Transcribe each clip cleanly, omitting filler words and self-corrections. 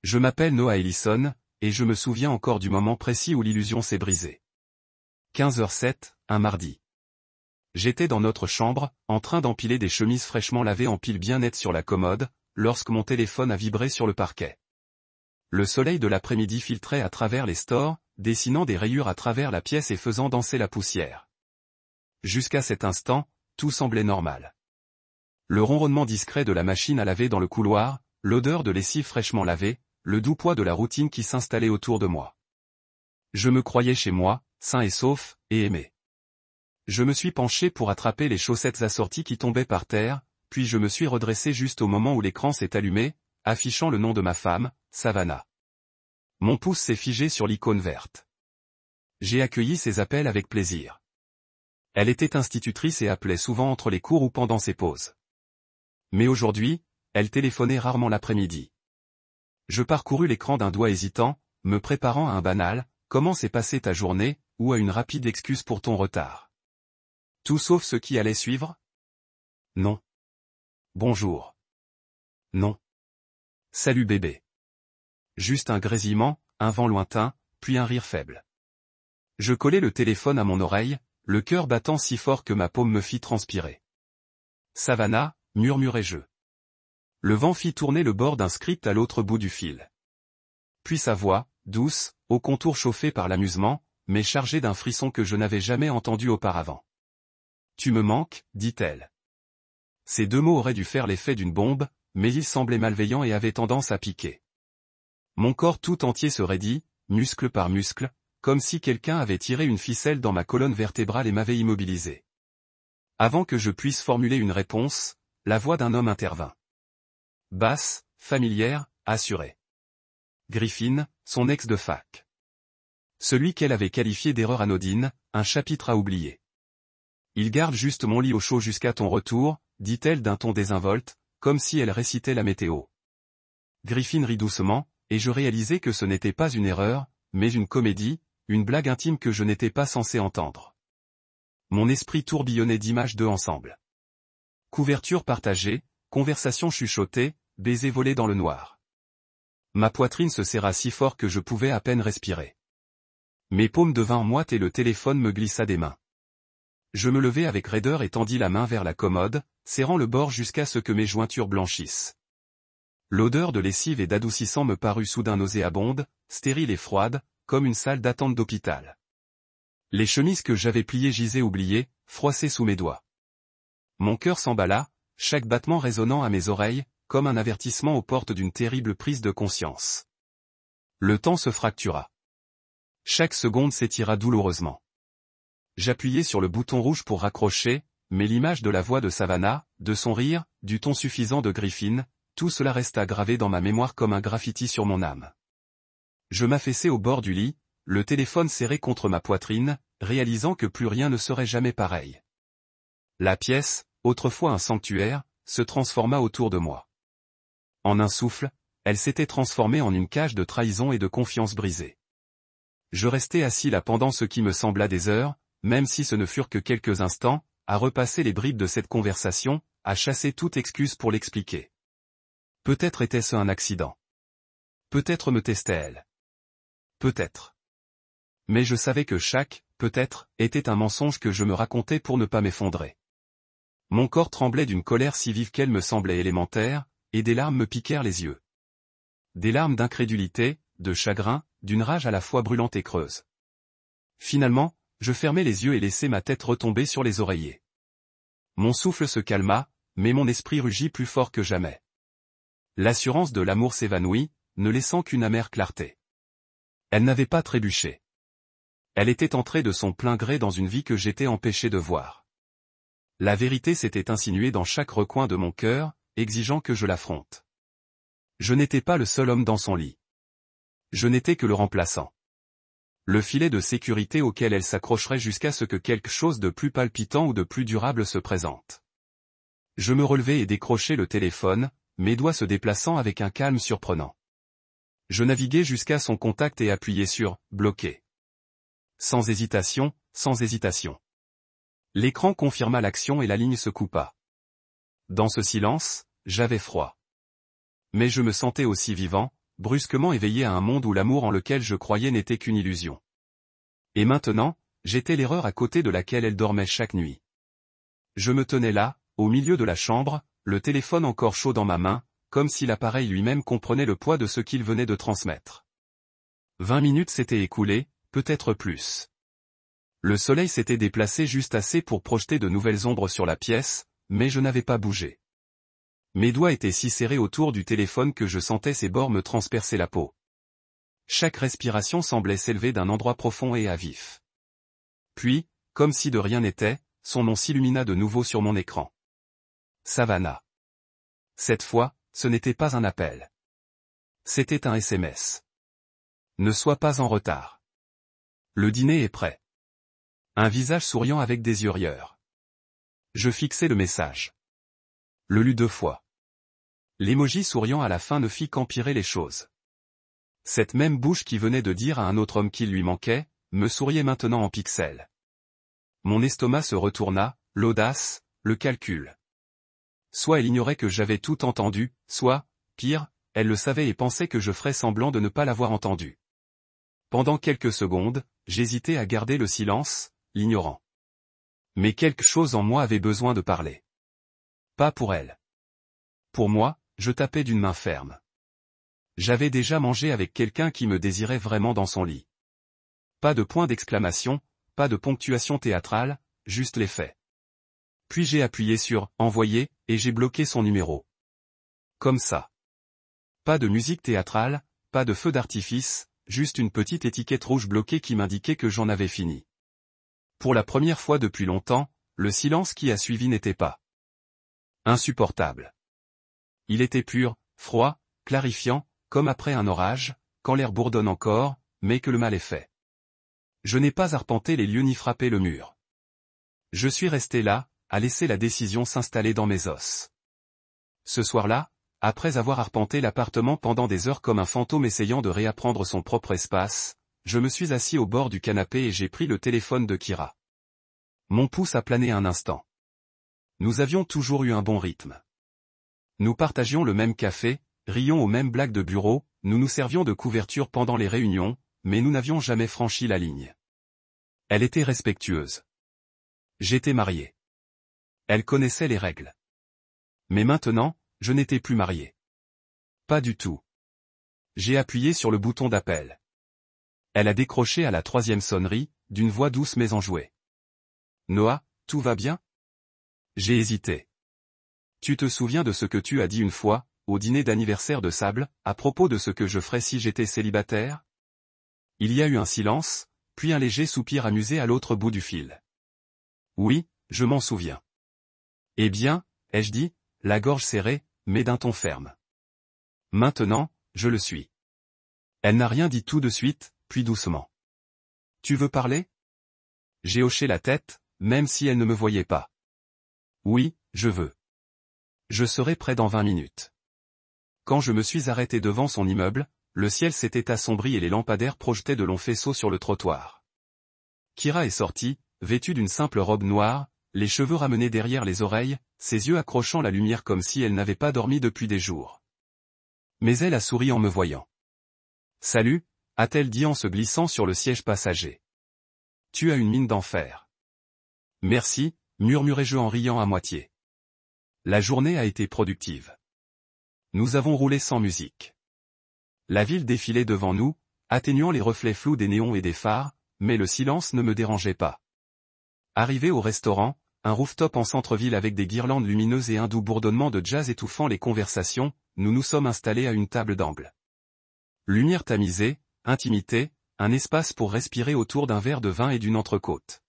Je m'appelle Noah Ellison, et je me souviens encore du moment précis où l'illusion s'est brisée. 15h07, un mardi. J'étais dans notre chambre, en train d'empiler des chemises fraîchement lavées en piles bien nettes sur la commode, lorsque mon téléphone a vibré sur le parquet. Le soleil de l'après-midi filtrait à travers les stores, dessinant des rayures à travers la pièce et faisant danser la poussière. Jusqu'à cet instant, tout semblait normal. Le ronronnement discret de la machine à laver dans le couloir, l'odeur de lessive fraîchement lavée, le doux poids de la routine qui s'installait autour de moi. Je me croyais chez moi, sain et sauf, et aimé. Je me suis penché pour attraper les chaussettes assorties qui tombaient par terre, puis je me suis redressé juste au moment où l'écran s'est allumé, affichant le nom de ma femme, Savannah. Mon pouce s'est figé sur l'icône verte. J'ai accueilli ses appels avec plaisir. Elle était institutrice et appelait souvent entre les cours ou pendant ses pauses. Mais aujourd'hui, elle téléphonait rarement l'après-midi. Je parcourus l'écran d'un doigt hésitant, me préparant à un banal « Comment s'est passée ta journée ?» ou à une rapide excuse pour ton retard. Tout sauf ce qui allait suivre? Non. Bonjour. Non. Salut bébé. Juste un grésillement, un vent lointain, puis un rire faible. Je collai le téléphone à mon oreille, le cœur battant si fort que ma paume me fit transpirer. Savannah, murmurai-je. Le vent fit tourner le bord d'un script à l'autre bout du fil. Puis sa voix, douce, au contour chauffé par l'amusement, mais chargée d'un frisson que je n'avais jamais entendu auparavant. Tu me manques, dit-elle. Ces deux mots auraient dû faire l'effet d'une bombe, mais ils semblaient malveillants et avaient tendance à piquer. Mon corps tout entier se raidit, muscle par muscle, comme si quelqu'un avait tiré une ficelle dans ma colonne vertébrale et m'avait immobilisé. Avant que je puisse formuler une réponse, la voix d'un homme intervint. Basse, familière, assurée. Griffin, son ex de fac. Celui qu'elle avait qualifié d'erreur anodine, un chapitre à oublier. Il garde juste mon lit au chaud jusqu'à ton retour, dit-elle d'un ton désinvolte, comme si elle récitait la météo. Griffin rit doucement, et je réalisai que ce n'était pas une erreur, mais une comédie, une blague intime que je n'étais pas censé entendre. Mon esprit tourbillonnait d'images d'eux ensemble. Couverture partagée, conversation chuchotée, baisers volés dans le noir. Ma poitrine se serra si fort que je pouvais à peine respirer. Mes paumes devinrent moites et le téléphone me glissa des mains. Je me levai avec raideur et tendis la main vers la commode, serrant le bord jusqu'à ce que mes jointures blanchissent. L'odeur de lessive et d'adoucissant me parut soudain nauséabonde, stérile et froide, comme une salle d'attente d'hôpital. Les chemises que j'avais pliées gisaient oubliées, froissées sous mes doigts. Mon cœur s'emballa, chaque battement résonnant à mes oreilles, comme un avertissement aux portes d'une terrible prise de conscience. Le temps se fractura. Chaque seconde s'étira douloureusement. J'appuyai sur le bouton rouge pour raccrocher, mais l'image de la voix de Savannah, de son rire, du ton suffisant de Griffin, tout cela resta gravé dans ma mémoire comme un graffiti sur mon âme. Je m'affaissai au bord du lit, le téléphone serré contre ma poitrine, réalisant que plus rien ne serait jamais pareil. La pièce, autrefois un sanctuaire, se transforma autour de moi. En un souffle, elle s'était transformée en une cage de trahison et de confiance brisée. Je restai assis là pendant ce qui me sembla des heures, même si ce ne furent que quelques instants, à repasser les bribes de cette conversation, à chasser toute excuse pour l'expliquer. Peut-être était-ce un accident. Peut-être me testait-elle. Peut-être. Mais je savais que chaque « peut-être » était un mensonge que je me racontais pour ne pas m'effondrer. Mon corps tremblait d'une colère si vive qu'elle me semblait élémentaire, et des larmes me piquèrent les yeux. Des larmes d'incrédulité, de chagrin, d'une rage à la fois brûlante et creuse. Finalement, je fermai les yeux et laissai ma tête retomber sur les oreillers. Mon souffle se calma, mais mon esprit rugit plus fort que jamais. L'assurance de l'amour s'évanouit, ne laissant qu'une amère clarté. Elle n'avait pas trébuché. Elle était entrée de son plein gré dans une vie que j'étais empêché de voir. La vérité s'était insinuée dans chaque recoin de mon cœur, exigeant que je l'affronte. Je n'étais pas le seul homme dans son lit. Je n'étais que le remplaçant. Le filet de sécurité auquel elle s'accrocherait jusqu'à ce que quelque chose de plus palpitant ou de plus durable se présente. Je me relevai et décrochai le téléphone, mes doigts se déplaçant avec un calme surprenant. Je naviguai jusqu'à son contact et appuyai sur « bloquer ». Sans hésitation, sans hésitation. L'écran confirma l'action et la ligne se coupa. Dans ce silence, j'avais froid. Mais je me sentais aussi vivant, brusquement éveillé à un monde où l'amour en lequel je croyais n'était qu'une illusion. Et maintenant, j'étais l'erreur à côté de laquelle elle dormait chaque nuit. Je me tenais là, au milieu de la chambre, le téléphone encore chaud dans ma main, comme si l'appareil lui-même comprenait le poids de ce qu'il venait de transmettre. 20 minutes s'étaient écoulées, peut-être plus. Le soleil s'était déplacé juste assez pour projeter de nouvelles ombres sur la pièce, mais je n'avais pas bougé. Mes doigts étaient si serrés autour du téléphone que je sentais ses bords me transpercer la peau. Chaque respiration semblait s'élever d'un endroit profond et à vif. Puis, comme si de rien n'était, son nom s'illumina de nouveau sur mon écran. Savannah. Cette fois, ce n'était pas un appel. C'était un SMS. Ne sois pas en retard. Le dîner est prêt. Un visage souriant avec des yeux rieurs. Je fixai le message. Le lus 2 fois. L'émoji souriant à la fin ne fit qu'empirer les choses. Cette même bouche qui venait de dire à un autre homme qu'il lui manquait, me souriait maintenant en pixels. Mon estomac se retourna, l'audace, le calcul. Soit elle ignorait que j'avais tout entendu, soit, pire, elle le savait et pensait que je ferais semblant de ne pas l'avoir entendu. Pendant quelques secondes, j'hésitais à garder le silence, l'ignorant. Mais quelque chose en moi avait besoin de parler. Pas pour elle. Pour moi, je tapais d'une main ferme. J'avais déjà mangé avec quelqu'un qui me désirait vraiment dans son lit. Pas de point d'exclamation, pas de ponctuation théâtrale, juste les faits. Puis j'ai appuyé sur « Envoyer » et j'ai bloqué son numéro. Comme ça. Pas de musique théâtrale, pas de feu d'artifice, juste une petite étiquette rouge bloquée qui m'indiquait que j'en avais fini. Pour la première fois depuis longtemps, le silence qui a suivi n'était pas insupportable. Il était pur, froid, clarifiant, comme après un orage, quand l'air bourdonne encore, mais que le mal est fait. Je n'ai pas arpenté les lieux ni frappé le mur. Je suis resté là, à laisser la décision s'installer dans mes os. Ce soir-là, après avoir arpenté l'appartement pendant des heures comme un fantôme essayant de réapprendre son propre espace, je me suis assis au bord du canapé et j'ai pris le téléphone de Kira. Mon pouce a plané un instant. Nous avions toujours eu un bon rythme. Nous partagions le même café, rions aux mêmes blagues de bureau, nous nous servions de couverture pendant les réunions, mais nous n'avions jamais franchi la ligne. Elle était respectueuse. J'étais marié. Elle connaissait les règles. Mais maintenant, je n'étais plus marié. Pas du tout. J'ai appuyé sur le bouton d'appel. Elle a décroché à la 3e sonnerie, d'une voix douce mais enjouée. Noah, tout va bien? J'ai hésité. Tu te souviens de ce que tu as dit une fois, au dîner d'anniversaire de Sable, à propos de ce que je ferais si j'étais célibataire? Il y a eu un silence, puis un léger soupir amusé à l'autre bout du fil. Oui, je m'en souviens. Eh bien, ai-je dit, la gorge serrée, mais d'un ton ferme. Maintenant, je le suis. Elle n'a rien dit tout de suite, puis doucement. Tu veux parler? J'ai hoché la tête, même si elle ne me voyait pas. Oui, je veux. Je serai prêt dans 20 minutes. Quand je me suis arrêté devant son immeuble, le ciel s'était assombri et les lampadaires projetaient de longs faisceaux sur le trottoir. Kira est sortie, vêtue d'une simple robe noire, les cheveux ramenés derrière les oreilles, ses yeux accrochant la lumière comme si elle n'avait pas dormi depuis des jours. Mais elle a souri en me voyant. Salut, a-t-elle dit en se glissant sur le siège passager. Tu as une mine d'enfer. Merci, murmurai-je en riant à moitié. La journée a été productive. Nous avons roulé sans musique. La ville défilait devant nous, atténuant les reflets flous des néons et des phares, mais le silence ne me dérangeait pas. Arrivé au restaurant, un rooftop en centre-ville avec des guirlandes lumineuses et un doux bourdonnement de jazz étouffant les conversations, nous nous sommes installés à une table d'angle. Lumière tamisée, intimité, un espace pour respirer autour d'un verre de vin et d'une entrecôte.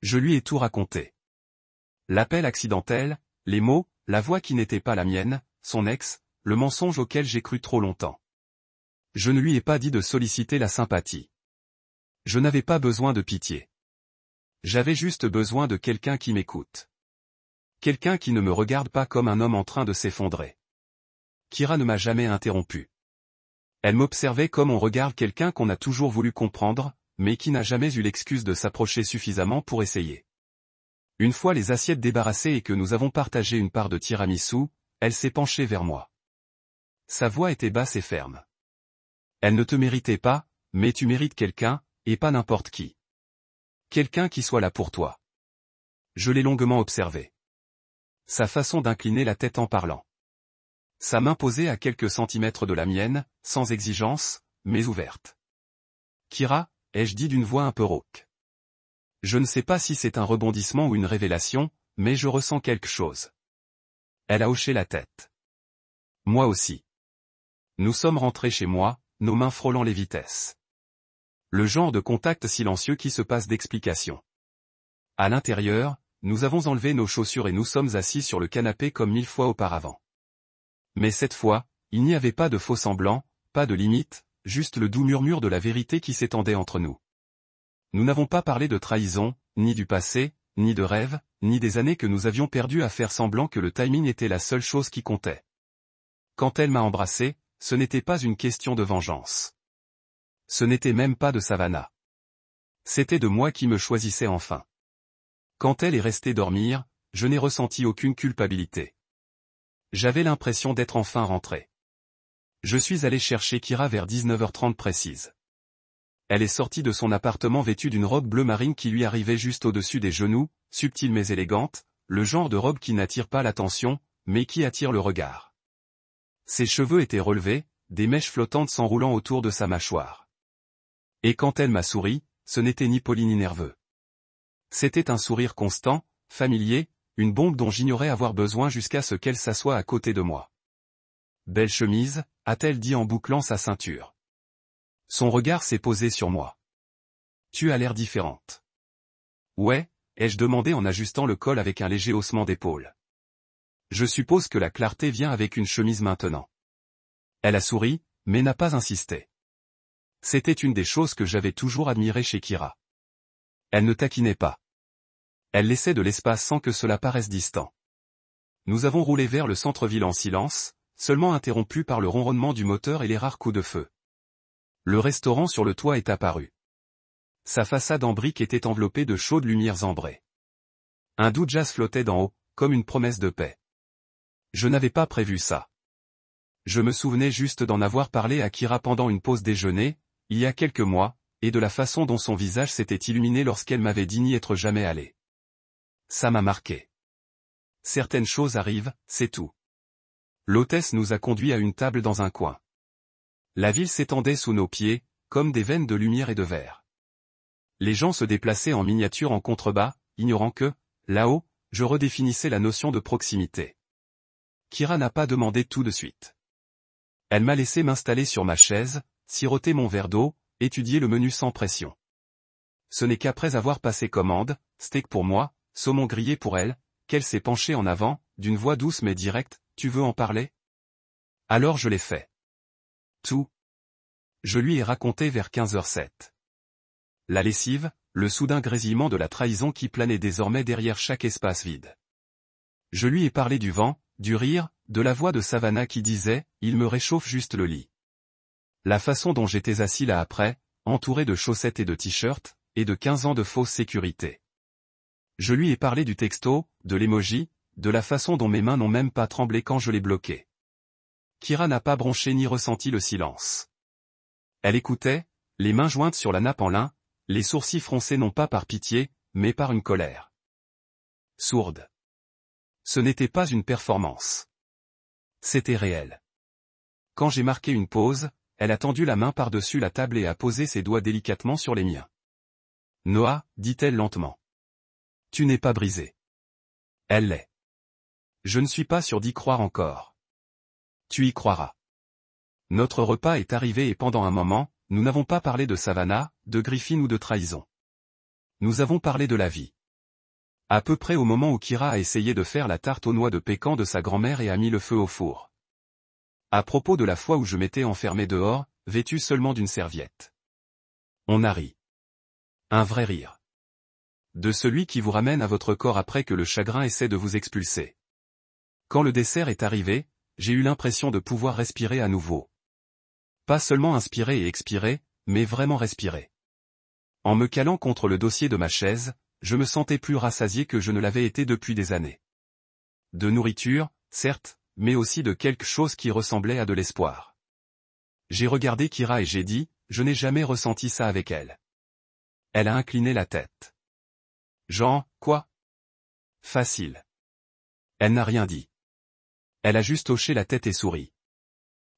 Je lui ai tout raconté. L'appel accidentel, les mots, la voix qui n'était pas la mienne, son ex, le mensonge auquel j'ai cru trop longtemps. Je ne lui ai pas dit de solliciter la sympathie. Je n'avais pas besoin de pitié. J'avais juste besoin de quelqu'un qui m'écoute. Quelqu'un qui ne me regarde pas comme un homme en train de s'effondrer. Kira ne m'a jamais interrompu. Elle m'observait comme on regarde quelqu'un qu'on a toujours voulu comprendre, mais qui n'a jamais eu l'excuse de s'approcher suffisamment pour essayer. Une fois les assiettes débarrassées et que nous avons partagé une part de tiramisu, elle s'est penchée vers moi. Sa voix était basse et ferme. Elle ne te méritait pas, mais tu mérites quelqu'un, et pas n'importe qui. Quelqu'un qui soit là pour toi. Je l'ai longuement observé. Sa façon d'incliner la tête en parlant. Sa main posée à quelques centimètres de la mienne, sans exigence, mais ouverte. Kira, ai-je dit d'une voix un peu rauque. Je ne sais pas si c'est un rebondissement ou une révélation, mais je ressens quelque chose. Elle a hoché la tête. Moi aussi. Nous sommes rentrés chez moi, nos mains frôlant les vitesses. Le genre de contact silencieux qui se passe d'explication. À l'intérieur, nous avons enlevé nos chaussures et nous sommes assis sur le canapé comme 1000 fois auparavant. Mais cette fois, il n'y avait pas de faux semblant, pas de limite, juste le doux murmure de la vérité qui s'étendait entre nous. Nous n'avons pas parlé de trahison, ni du passé, ni de rêve, ni des années que nous avions perdues à faire semblant que le timing était la seule chose qui comptait. Quand elle m'a embrassé, ce n'était pas une question de vengeance. Ce n'était même pas de Savannah. C'était de moi qui me choisissais enfin. Quand elle est restée dormir, je n'ai ressenti aucune culpabilité. J'avais l'impression d'être enfin rentré. Je suis allé chercher Kira vers 19h30 précise. Elle est sortie de son appartement vêtue d'une robe bleu marine qui lui arrivait juste au-dessus des genoux, subtile mais élégante, le genre de robe qui n'attire pas l'attention, mais qui attire le regard. Ses cheveux étaient relevés, des mèches flottantes s'enroulant autour de sa mâchoire. Et quand elle m'a souri, ce n'était ni poli ni nerveux. C'était un sourire constant, familier, une bombe dont j'ignorais avoir besoin jusqu'à ce qu'elle s'assoie à côté de moi. « Belle chemise », a-t-elle dit en bouclant sa ceinture. Son regard s'est posé sur moi. « Tu as l'air différente. »« Ouais », ai-je demandé en ajustant le col avec un léger haussement d'épaule. « Je suppose que la clarté vient avec une chemise maintenant. » Elle a souri, mais n'a pas insisté. C'était une des choses que j'avais toujours admirées chez Kira. Elle ne taquinait pas. Elle laissait de l'espace sans que cela paraisse distant. Nous avons roulé vers le centre-ville en silence, seulement interrompu par le ronronnement du moteur et les rares coups de feu. Le restaurant sur le toit est apparu. Sa façade en briques était enveloppée de chaudes lumières ambrées. Un doux jazz flottait d'en haut, comme une promesse de paix. Je n'avais pas prévu ça. Je me souvenais juste d'en avoir parlé à Kira pendant une pause déjeuner, il y a quelques mois, et de la façon dont son visage s'était illuminé lorsqu'elle m'avait dit n'y être jamais allée. Ça m'a marqué. Certaines choses arrivent, c'est tout. L'hôtesse nous a conduits à une table dans un coin. La ville s'étendait sous nos pieds, comme des veines de lumière et de verre. Les gens se déplaçaient en miniature en contrebas, ignorant que, là-haut, je redéfinissais la notion de proximité. Kira n'a pas demandé tout de suite. Elle m'a laissé m'installer sur ma chaise, siroter mon verre d'eau, étudier le menu sans pression. Ce n'est qu'après avoir passé commande, steak pour moi, saumon grillé pour elle, qu'elle s'est penchée en avant, d'une voix douce mais directe, « Tu veux en parler ?» Alors je l'ai fait. Tout. Je lui ai raconté vers 15h07. La lessive, le soudain grésillement de la trahison qui planait désormais derrière chaque espace vide. Je lui ai parlé du vent, du rire, de la voix de Savannah qui disait « Il me réchauffe juste le lit ». La façon dont j'étais assis là après, entouré de chaussettes et de t-shirts, et de 15 ans de fausse sécurité. Je lui ai parlé du texto, de l'emoji, de la façon dont mes mains n'ont même pas tremblé quand je l'ai bloqué. Kira n'a pas bronché ni ressenti le silence. Elle écoutait, les mains jointes sur la nappe en lin, les sourcils froncés non pas par pitié, mais par une colère sourde. Ce n'était pas une performance. C'était réel. Quand j'ai marqué une pause, elle a tendu la main par-dessus la table et a posé ses doigts délicatement sur les miens. « Noah, dit-elle lentement. Tu n'es pas brisé. » Elle l'est. Je ne suis pas sûr d'y croire encore. Tu y croiras. Notre repas est arrivé et pendant un moment, nous n'avons pas parlé de Savannah, de Griffin ou de trahison. Nous avons parlé de la vie. À peu près au moment où Kira a essayé de faire la tarte aux noix de pécan de sa grand-mère et a mis le feu au four. À propos de la fois où je m'étais enfermé dehors, vêtu seulement d'une serviette. On a ri. Un vrai rire. De celui qui vous ramène à votre corps après que le chagrin essaie de vous expulser. Quand le dessert est arrivé, j'ai eu l'impression de pouvoir respirer à nouveau. Pas seulement inspirer et expirer, mais vraiment respirer. En me calant contre le dossier de ma chaise, je me sentais plus rassasié que je ne l'avais été depuis des années. De nourriture, certes, mais aussi de quelque chose qui ressemblait à de l'espoir. J'ai regardé Kira et j'ai dit, je n'ai jamais ressenti ça avec elle. Elle a incliné la tête. Jean, quoi? Facile. Elle n'a rien dit. Elle a juste hoché la tête et souri.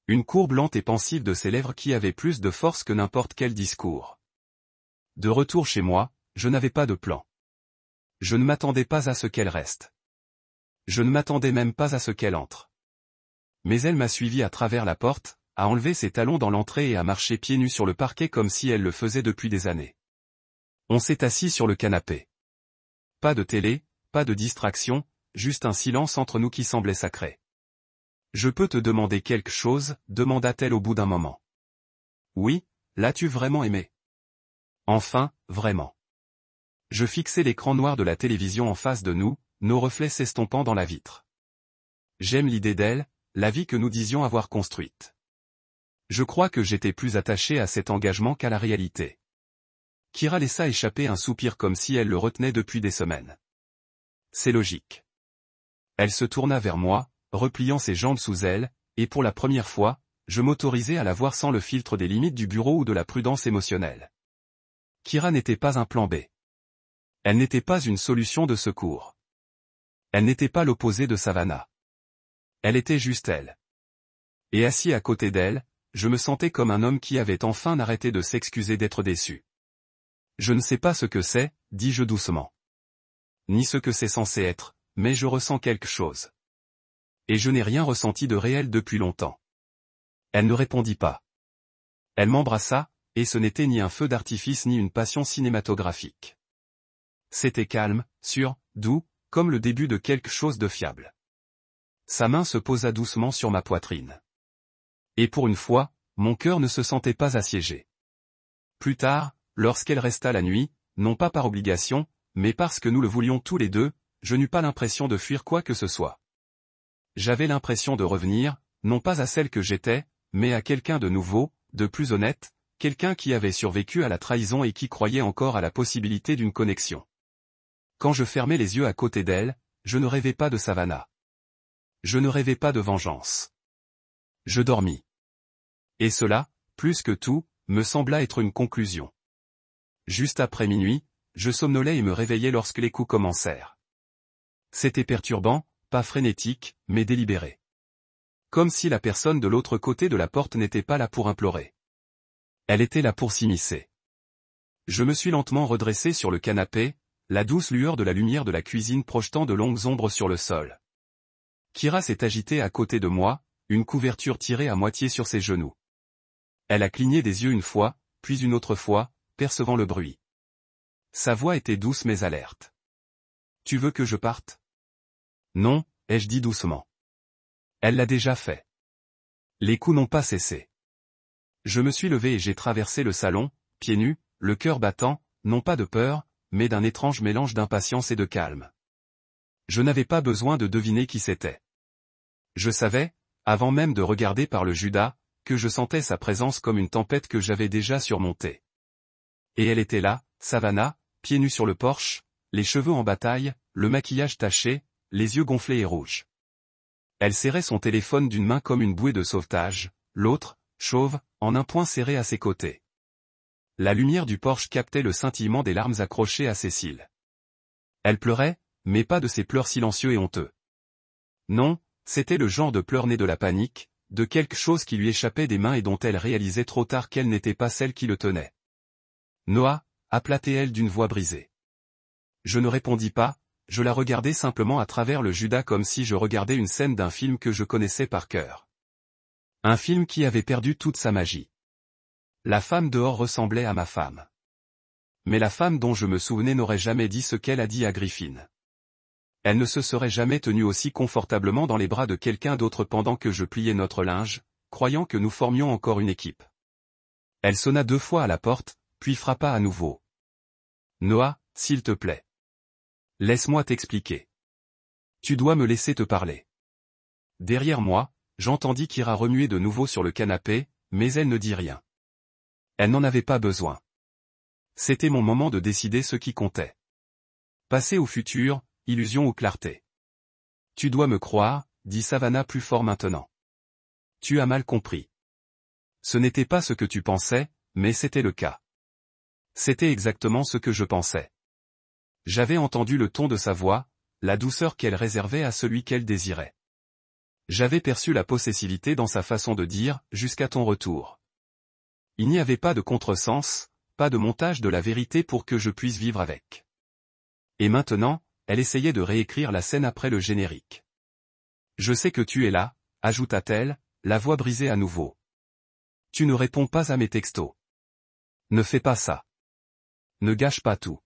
Une courbe lente et pensive de ses lèvres qui avait plus de force que n'importe quel discours. De retour chez moi, je n'avais pas de plan. Je ne m'attendais pas à ce qu'elle reste. Je ne m'attendais même pas à ce qu'elle entre. Mais elle m'a suivi à travers la porte, a enlevé ses talons dans l'entrée et a marché pieds nus sur le parquet comme si elle le faisait depuis des années. On s'est assis sur le canapé. Pas de télé, pas de distraction, juste un silence entre nous qui semblait sacré. Je peux te demander quelque chose, demanda-t-elle au bout d'un moment. Oui, l'as-tu vraiment aimé? Enfin, vraiment. Je fixai l'écran noir de la télévision en face de nous, nos reflets s'estompant dans la vitre. J'aime l'idée d'elle, la vie que nous disions avoir construite. Je crois que j'étais plus attaché à cet engagement qu'à la réalité. Kira laissa échapper un soupir comme si elle le retenait depuis des semaines. C'est logique. Elle se tourna vers moi, repliant ses jambes sous elle, et pour la première fois, je m'autorisais à la voir sans le filtre des limites du bureau ou de la prudence émotionnelle. Kira n'était pas un plan B. Elle n'était pas une solution de secours. Elle n'était pas l'opposé de Savannah. Elle était juste elle. Et assis à côté d'elle, je me sentais comme un homme qui avait enfin arrêté de s'excuser d'être déçu. Je ne sais pas ce que c'est, dis-je doucement. Ni ce que c'est censé être, mais je ressens quelque chose. Et je n'ai rien ressenti de réel depuis longtemps. Elle ne répondit pas. Elle m'embrassa, et ce n'était ni un feu d'artifice ni une passion cinématographique. C'était calme, sûr, doux, comme le début de quelque chose de fiable. Sa main se posa doucement sur ma poitrine. Et pour une fois, mon cœur ne se sentait pas assiégé. Plus tard, lorsqu'elle resta la nuit, non pas par obligation, mais parce que nous le voulions tous les deux, je n'eus pas l'impression de fuir quoi que ce soit. J'avais l'impression de revenir, non pas à celle que j'étais, mais à quelqu'un de nouveau, de plus honnête, quelqu'un qui avait survécu à la trahison et qui croyait encore à la possibilité d'une connexion. Quand je fermais les yeux à côté d'elle, je ne rêvais pas de Savannah. Je ne rêvais pas de vengeance. Je dormis. Et cela, plus que tout, me sembla être une conclusion. Juste après minuit, je somnolais et me réveillais lorsque les coups commencèrent. C'était perturbant, pas frénétique, mais délibéré. Comme si la personne de l'autre côté de la porte n'était pas là pour implorer. Elle était là pour s'immiscer. Je me suis lentement redressé sur le canapé, la douce lueur de la lumière de la cuisine projetant de longues ombres sur le sol. Kira s'est agitée à côté de moi, une couverture tirée à moitié sur ses genoux. Elle a cligné des yeux une fois, puis une autre fois, percevant le bruit. Sa voix était douce mais alerte. « Tu veux que je parte ?»« Non, » ai-je dit doucement. Elle l'a déjà fait. Les coups n'ont pas cessé. Je me suis levé et j'ai traversé le salon, pieds nus, le cœur battant, non pas de peur, mais d'un étrange mélange d'impatience et de calme. Je n'avais pas besoin de deviner qui c'était. Je savais, avant même de regarder par le Judas, que je sentais sa présence comme une tempête que j'avais déjà surmontée. Et elle était là, Savannah, pieds nus sur le porche, les cheveux en bataille, le maquillage taché, les yeux gonflés et rouges. Elle serrait son téléphone d'une main comme une bouée de sauvetage, l'autre, chauve, en un poing serré à ses côtés. La lumière du porche captait le scintillement des larmes accrochées à ses cils. Elle pleurait, mais pas de ces pleurs silencieux et honteux. Non, c'était le genre de pleurs nés de la panique, de quelque chose qui lui échappait des mains et dont elle réalisait trop tard qu'elle n'était pas celle qui le tenait. Noah, appela-t-elle d'une voix brisée. Je ne répondis pas, je la regardais simplement à travers le Judas comme si je regardais une scène d'un film que je connaissais par cœur. Un film qui avait perdu toute sa magie. La femme dehors ressemblait à ma femme. Mais la femme dont je me souvenais n'aurait jamais dit ce qu'elle a dit à Griffin. Elle ne se serait jamais tenue aussi confortablement dans les bras de quelqu'un d'autre pendant que je pliais notre linge, croyant que nous formions encore une équipe. Elle sonna 2 fois à la porte, puis frappa à nouveau. Noah, s'il te plaît. Laisse-moi t'expliquer. Tu dois me laisser te parler. Derrière moi, j'entendis Kira remuer de nouveau sur le canapé, mais elle ne dit rien. Elle n'en avait pas besoin. C'était mon moment de décider ce qui comptait. Passé ou futur, illusion ou clarté. Tu dois me croire, dit Savannah plus fort maintenant. Tu as mal compris. Ce n'était pas ce que tu pensais, mais c'était le cas. C'était exactement ce que je pensais. J'avais entendu le ton de sa voix, la douceur qu'elle réservait à celui qu'elle désirait. J'avais perçu la possessivité dans sa façon de dire « jusqu'à ton retour ». Il n'y avait pas de contresens, pas de montage de la vérité pour que je puisse vivre avec. Et maintenant, elle essayait de réécrire la scène après le générique. « Je sais que tu es là », ajouta-t-elle, la voix brisée à nouveau. « Tu ne réponds pas à mes textos. Ne fais pas ça. Ne gâche pas tout. »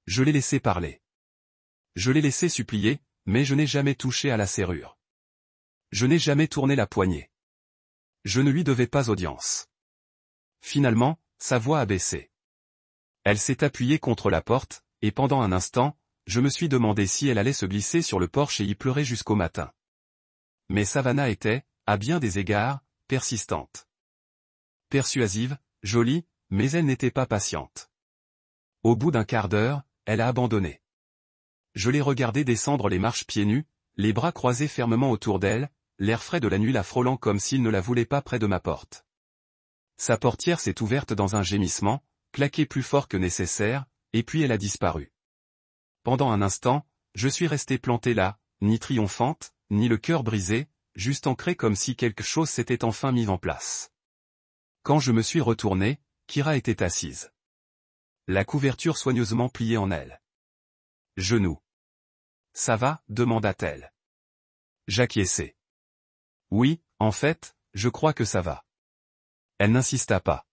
Je l'ai laissé parler. Je l'ai laissé supplier, mais je n'ai jamais touché à la serrure. Je n'ai jamais tourné la poignée. Je ne lui devais pas audience. Finalement, sa voix a baissé. Elle s'est appuyée contre la porte, et pendant un instant, je me suis demandé si elle allait se glisser sur le porche et y pleurer jusqu'au matin. Mais Savannah était, à bien des égards, persistante. Persuasive, jolie, mais elle n'était pas patiente. Au bout d'un quart d'heure, elle a abandonné. Je l'ai regardée descendre les marches pieds nus, les bras croisés fermement autour d'elle, l'air frais de la nuit la frôlant comme s'il ne la voulait pas près de ma porte. Sa portière s'est ouverte dans un gémissement, claqué plus fort que nécessaire, et puis elle a disparu. Pendant un instant, je suis resté planté là, ni triomphante, ni le cœur brisé, juste ancré comme si quelque chose s'était enfin mis en place. Quand je me suis retourné, Kira était assise. La couverture soigneusement pliée en elle. Genoux. Ça va, demanda-t-elle. J'acquiesçai. Oui, en fait, je crois que ça va. Elle n'insista pas.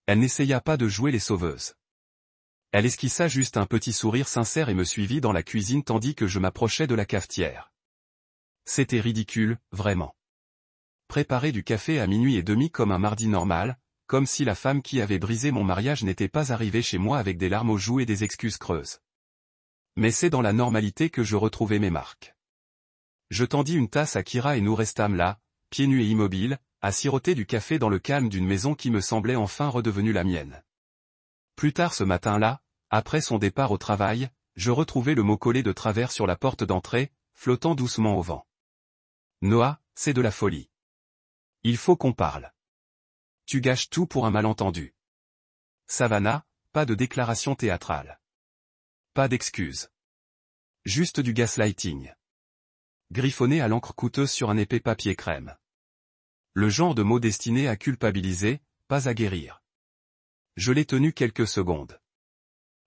Elle n'essaya pas de jouer les sauveuses. Elle esquissa juste un petit sourire sincère et me suivit dans la cuisine tandis que je m'approchais de la cafetière. C'était ridicule, vraiment. Préparer du café à minuit et demi comme un mardi normal, comme si la femme qui avait brisé mon mariage n'était pas arrivée chez moi avec des larmes aux joues et des excuses creuses. Mais c'est dans la normalité que je retrouvais mes marques. Je tendis une tasse à Kira et nous restâmes là, pieds nus et immobiles, à siroter du café dans le calme d'une maison qui me semblait enfin redevenue la mienne. Plus tard ce matin-là, après son départ au travail, je retrouvai le mot collé de travers sur la porte d'entrée, flottant doucement au vent. Noah, c'est de la folie. Il faut qu'on parle. Tu gâches tout pour un malentendu. Savannah, pas de déclaration théâtrale. Pas d'excuses. Juste du gaslighting. Griffonné à l'encre coûteuse sur un épais papier crème. Le genre de mot destiné à culpabiliser, pas à guérir. Je l'ai tenu quelques secondes.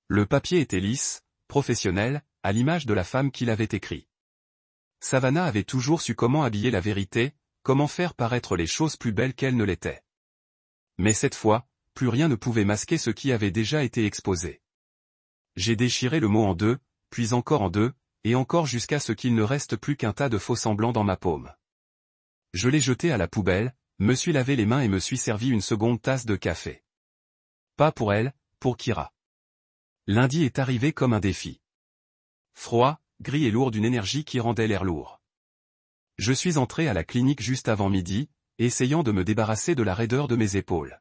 Le papier était lisse, professionnel, à l'image de la femme qui l'avait écrit. Savannah avait toujours su comment habiller la vérité, comment faire paraître les choses plus belles qu'elles ne l'étaient. Mais cette fois, plus rien ne pouvait masquer ce qui avait déjà été exposé. J'ai déchiré le mot en deux, puis encore en deux, et encore jusqu'à ce qu'il ne reste plus qu'un tas de faux-semblants dans ma paume. Je l'ai jeté à la poubelle, me suis lavé les mains et me suis servi une seconde tasse de café. Pas pour elle, pour Kira. Lundi est arrivé comme un défi. Froid, gris et lourd d'une énergie qui rendait l'air lourd. Je suis entré à la clinique juste avant midi, essayant de me débarrasser de la raideur de mes épaules.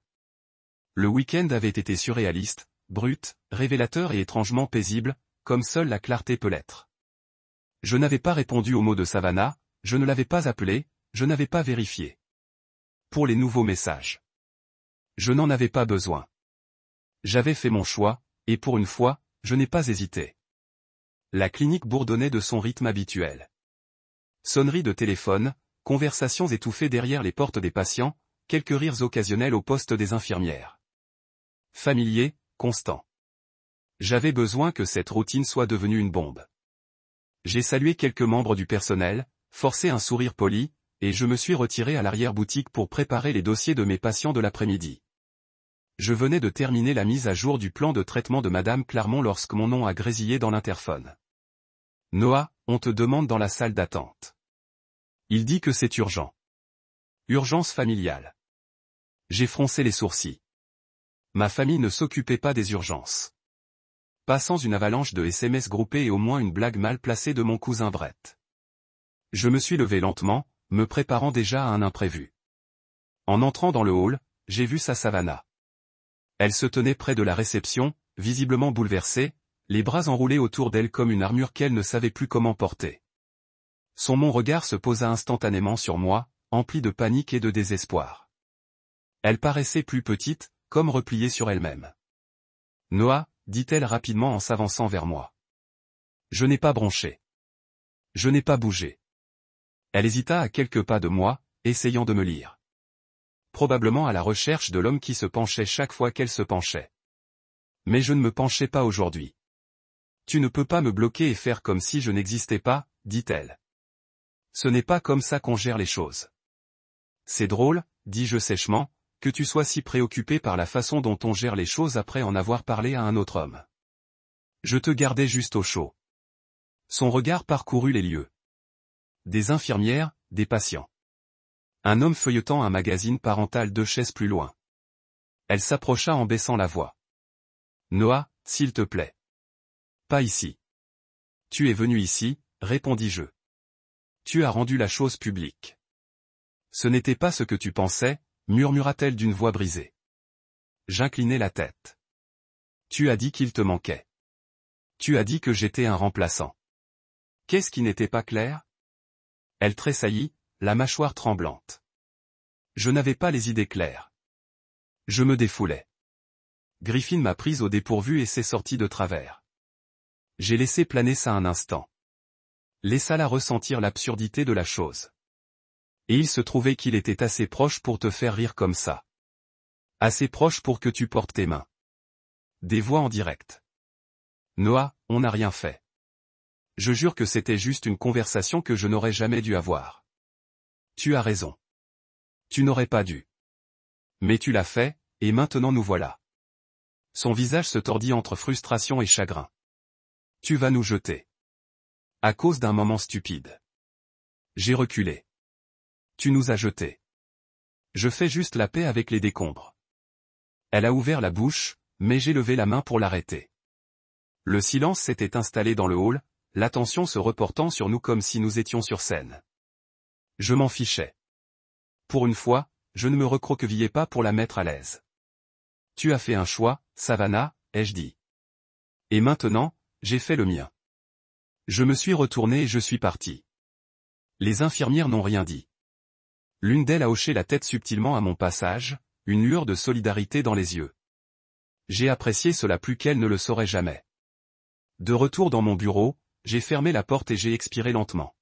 Le week-end avait été surréaliste, brut, révélateur et étrangement paisible, comme seule la clarté peut l'être. Je n'avais pas répondu aux mots de Savannah, je ne l'avais pas appelé, je n'avais pas vérifié. Pour les nouveaux messages. Je n'en avais pas besoin. J'avais fait mon choix, et pour une fois, je n'ai pas hésité. La clinique bourdonnait de son rythme habituel. Sonnerie de téléphone, conversations étouffées derrière les portes des patients, quelques rires occasionnels au poste des infirmières. Familier, constant. J'avais besoin que cette routine soit devenue une bombe. J'ai salué quelques membres du personnel, forcé un sourire poli, et je me suis retiré à l'arrière-boutique pour préparer les dossiers de mes patients de l'après-midi. Je venais de terminer la mise à jour du plan de traitement de Madame Clermont lorsque mon nom a grésillé dans l'interphone. Noah, on te demande dans la salle d'attente. Il dit que c'est urgent. Urgence familiale. J'ai froncé les sourcils. Ma famille ne s'occupait pas des urgences. Pas sans une avalanche de SMS groupés et au moins une blague mal placée de mon cousin Brett. Je me suis levé lentement, me préparant déjà à un imprévu. En entrant dans le hall, j'ai vu sa Savannah. Elle se tenait près de la réception, visiblement bouleversée, les bras enroulés autour d'elle comme une armure qu'elle ne savait plus comment porter. Mon regard se posa instantanément sur moi, empli de panique et de désespoir. Elle paraissait plus petite, comme repliée sur elle-même. Noah, dit-elle rapidement en s'avançant vers moi. Je n'ai pas bronché. Je n'ai pas bougé. Elle hésita à quelques pas de moi, essayant de me lire. Probablement à la recherche de l'homme qui se penchait chaque fois qu'elle se penchait. Mais je ne me penchais pas aujourd'hui. Tu ne peux pas me bloquer et faire comme si je n'existais pas, dit-elle. Ce n'est pas comme ça qu'on gère les choses. C'est drôle, dis-je sèchement, que tu sois si préoccupé par la façon dont on gère les choses après en avoir parlé à un autre homme. Je te gardais juste au chaud. Son regard parcourut les lieux. Des infirmières, des patients. Un homme feuilletant un magazine parental 2 chaises plus loin. Elle s'approcha en baissant la voix. Noah, s'il te plaît. Pas ici. Tu es venu ici, répondis-je. Tu as rendu la chose publique. Ce n'était pas ce que tu pensais, murmura-t-elle d'une voix brisée. J'inclinai la tête. Tu as dit qu'il te manquait. Tu as dit que j'étais un remplaçant. Qu'est-ce qui n'était pas clair? Elle tressaillit, la mâchoire tremblante. Je n'avais pas les idées claires. Je me défoulais. Griffin m'a prise au dépourvu et s'est sortie de travers. J'ai laissé planer ça un instant. Laissa-la ressentir l'absurdité de la chose. Et il se trouvait qu'il était assez proche pour te faire rire comme ça. Assez proche pour que tu portes tes mains. Des voix en direct. Noah, on n'a rien fait. Je jure que c'était juste une conversation que je n'aurais jamais dû avoir. Tu as raison. Tu n'aurais pas dû. Mais tu l'as fait, et maintenant nous voilà. Son visage se tordit entre frustration et chagrin. Tu vas nous jeter. À cause d'un moment stupide. J'ai reculé. Tu nous as jetés. Je fais juste la paix avec les décombres. Elle a ouvert la bouche, mais j'ai levé la main pour l'arrêter. Le silence s'était installé dans le hall, l'attention se reportant sur nous comme si nous étions sur scène. Je m'en fichais. Pour une fois, je ne me recroquevillais pas pour la mettre à l'aise. Tu as fait un choix, Savannah, ai-je dit. Et maintenant, j'ai fait le mien. Je me suis retourné et je suis parti. Les infirmières n'ont rien dit. L'une d'elles a hoché la tête subtilement à mon passage, une lueur de solidarité dans les yeux. J'ai apprécié cela plus qu'elle ne le saurait jamais. De retour dans mon bureau, j'ai fermé la porte et j'ai expiré lentement.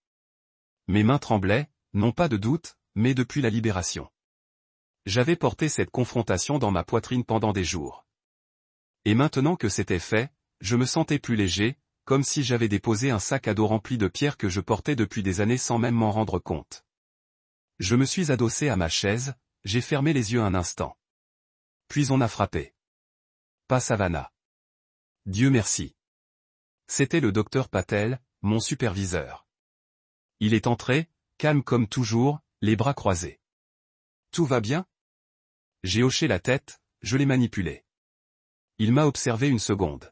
Mes mains tremblaient, non pas de doute, mais depuis la libération. J'avais porté cette confrontation dans ma poitrine pendant des jours. Et maintenant que c'était fait, je me sentais plus léger, comme si j'avais déposé un sac à dos rempli de pierres que je portais depuis des années sans même m'en rendre compte. Je me suis adossé à ma chaise, j'ai fermé les yeux un instant. Puis on a frappé. Pas Savannah. Dieu merci. C'était le docteur Patel, mon superviseur. Il est entré, calme comme toujours, les bras croisés. Tout va bien? J'ai hoché la tête, je l'ai manipulé. Il m'a observé une seconde.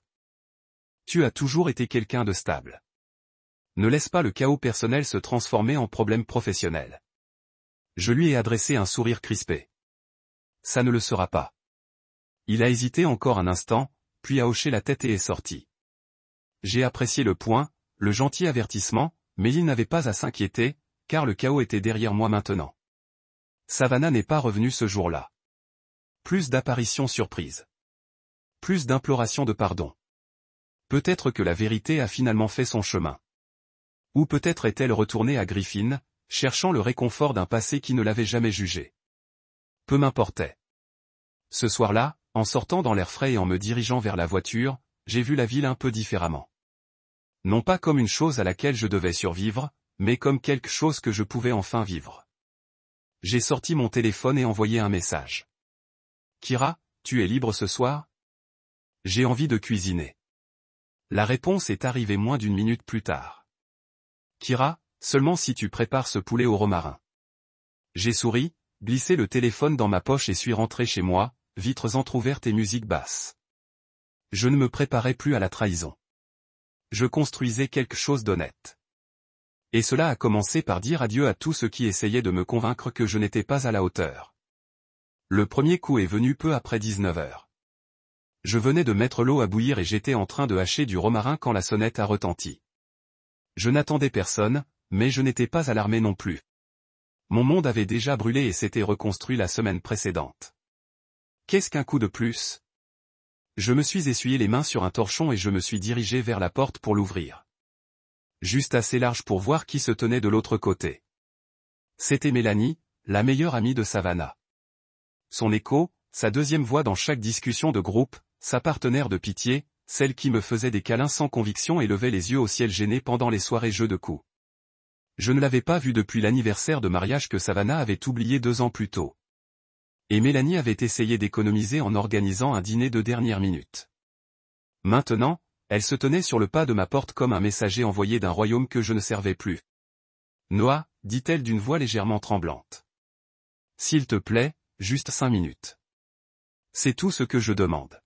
Tu as toujours été quelqu'un de stable. Ne laisse pas le chaos personnel se transformer en problème professionnel. Je lui ai adressé un sourire crispé. Ça ne le sera pas. Il a hésité encore un instant, puis a hoché la tête et est sorti. J'ai apprécié le point, le gentil avertissement, mais il n'avait pas à s'inquiéter, car le chaos était derrière moi maintenant. Savannah n'est pas revenue ce jour-là. Plus d'apparitions surprises. Plus d'implorations de pardon. Peut-être que la vérité a finalement fait son chemin. Ou peut-être est-elle retournée à Griffin, cherchant le réconfort d'un passé qui ne l'avait jamais jugé. Peu m'importait. Ce soir-là, en sortant dans l'air frais et en me dirigeant vers la voiture, j'ai vu la ville un peu différemment. Non pas comme une chose à laquelle je devais survivre, mais comme quelque chose que je pouvais enfin vivre. J'ai sorti mon téléphone et envoyé un message. Kira, tu es libre ce soir? J'ai envie de cuisiner. La réponse est arrivée moins d'une minute plus tard. Kira, seulement si tu prépares ce poulet au romarin. J'ai souri, glissé le téléphone dans ma poche et suis rentré chez moi, vitres entr'ouvertes et musique basse. Je ne me préparais plus à la trahison. Je construisais quelque chose d'honnête. Et cela a commencé par dire adieu à tout ce qui essayait de me convaincre que je n'étais pas à la hauteur. Le premier coup est venu peu après 19 heures. Je venais de mettre l'eau à bouillir et j'étais en train de hacher du romarin quand la sonnette a retenti. Je n'attendais personne, mais je n'étais pas alarmé non plus. Mon monde avait déjà brûlé et s'était reconstruit la semaine précédente. Qu'est-ce qu'un coup de plus? Je me suis essuyé les mains sur un torchon et je me suis dirigé vers la porte pour l'ouvrir. Juste assez large pour voir qui se tenait de l'autre côté. C'était Mélanie, la meilleure amie de Savannah. Son écho, sa deuxième voix dans chaque discussion de groupe, sa partenaire de pitié, celle qui me faisait des câlins sans conviction et levait les yeux au ciel gêné pendant les soirées jeux de coups. Je ne l'avais pas vue depuis l'anniversaire de mariage que Savannah avait oublié 2 ans plus tôt. Et Mélanie avait essayé d'économiser en organisant un dîner de dernière minute. Maintenant, elle se tenait sur le pas de ma porte comme un messager envoyé d'un royaume que je ne servais plus. « Noah, dit-elle d'une voix légèrement tremblante. S'il te plaît, juste 5 minutes. C'est tout ce que je demande. »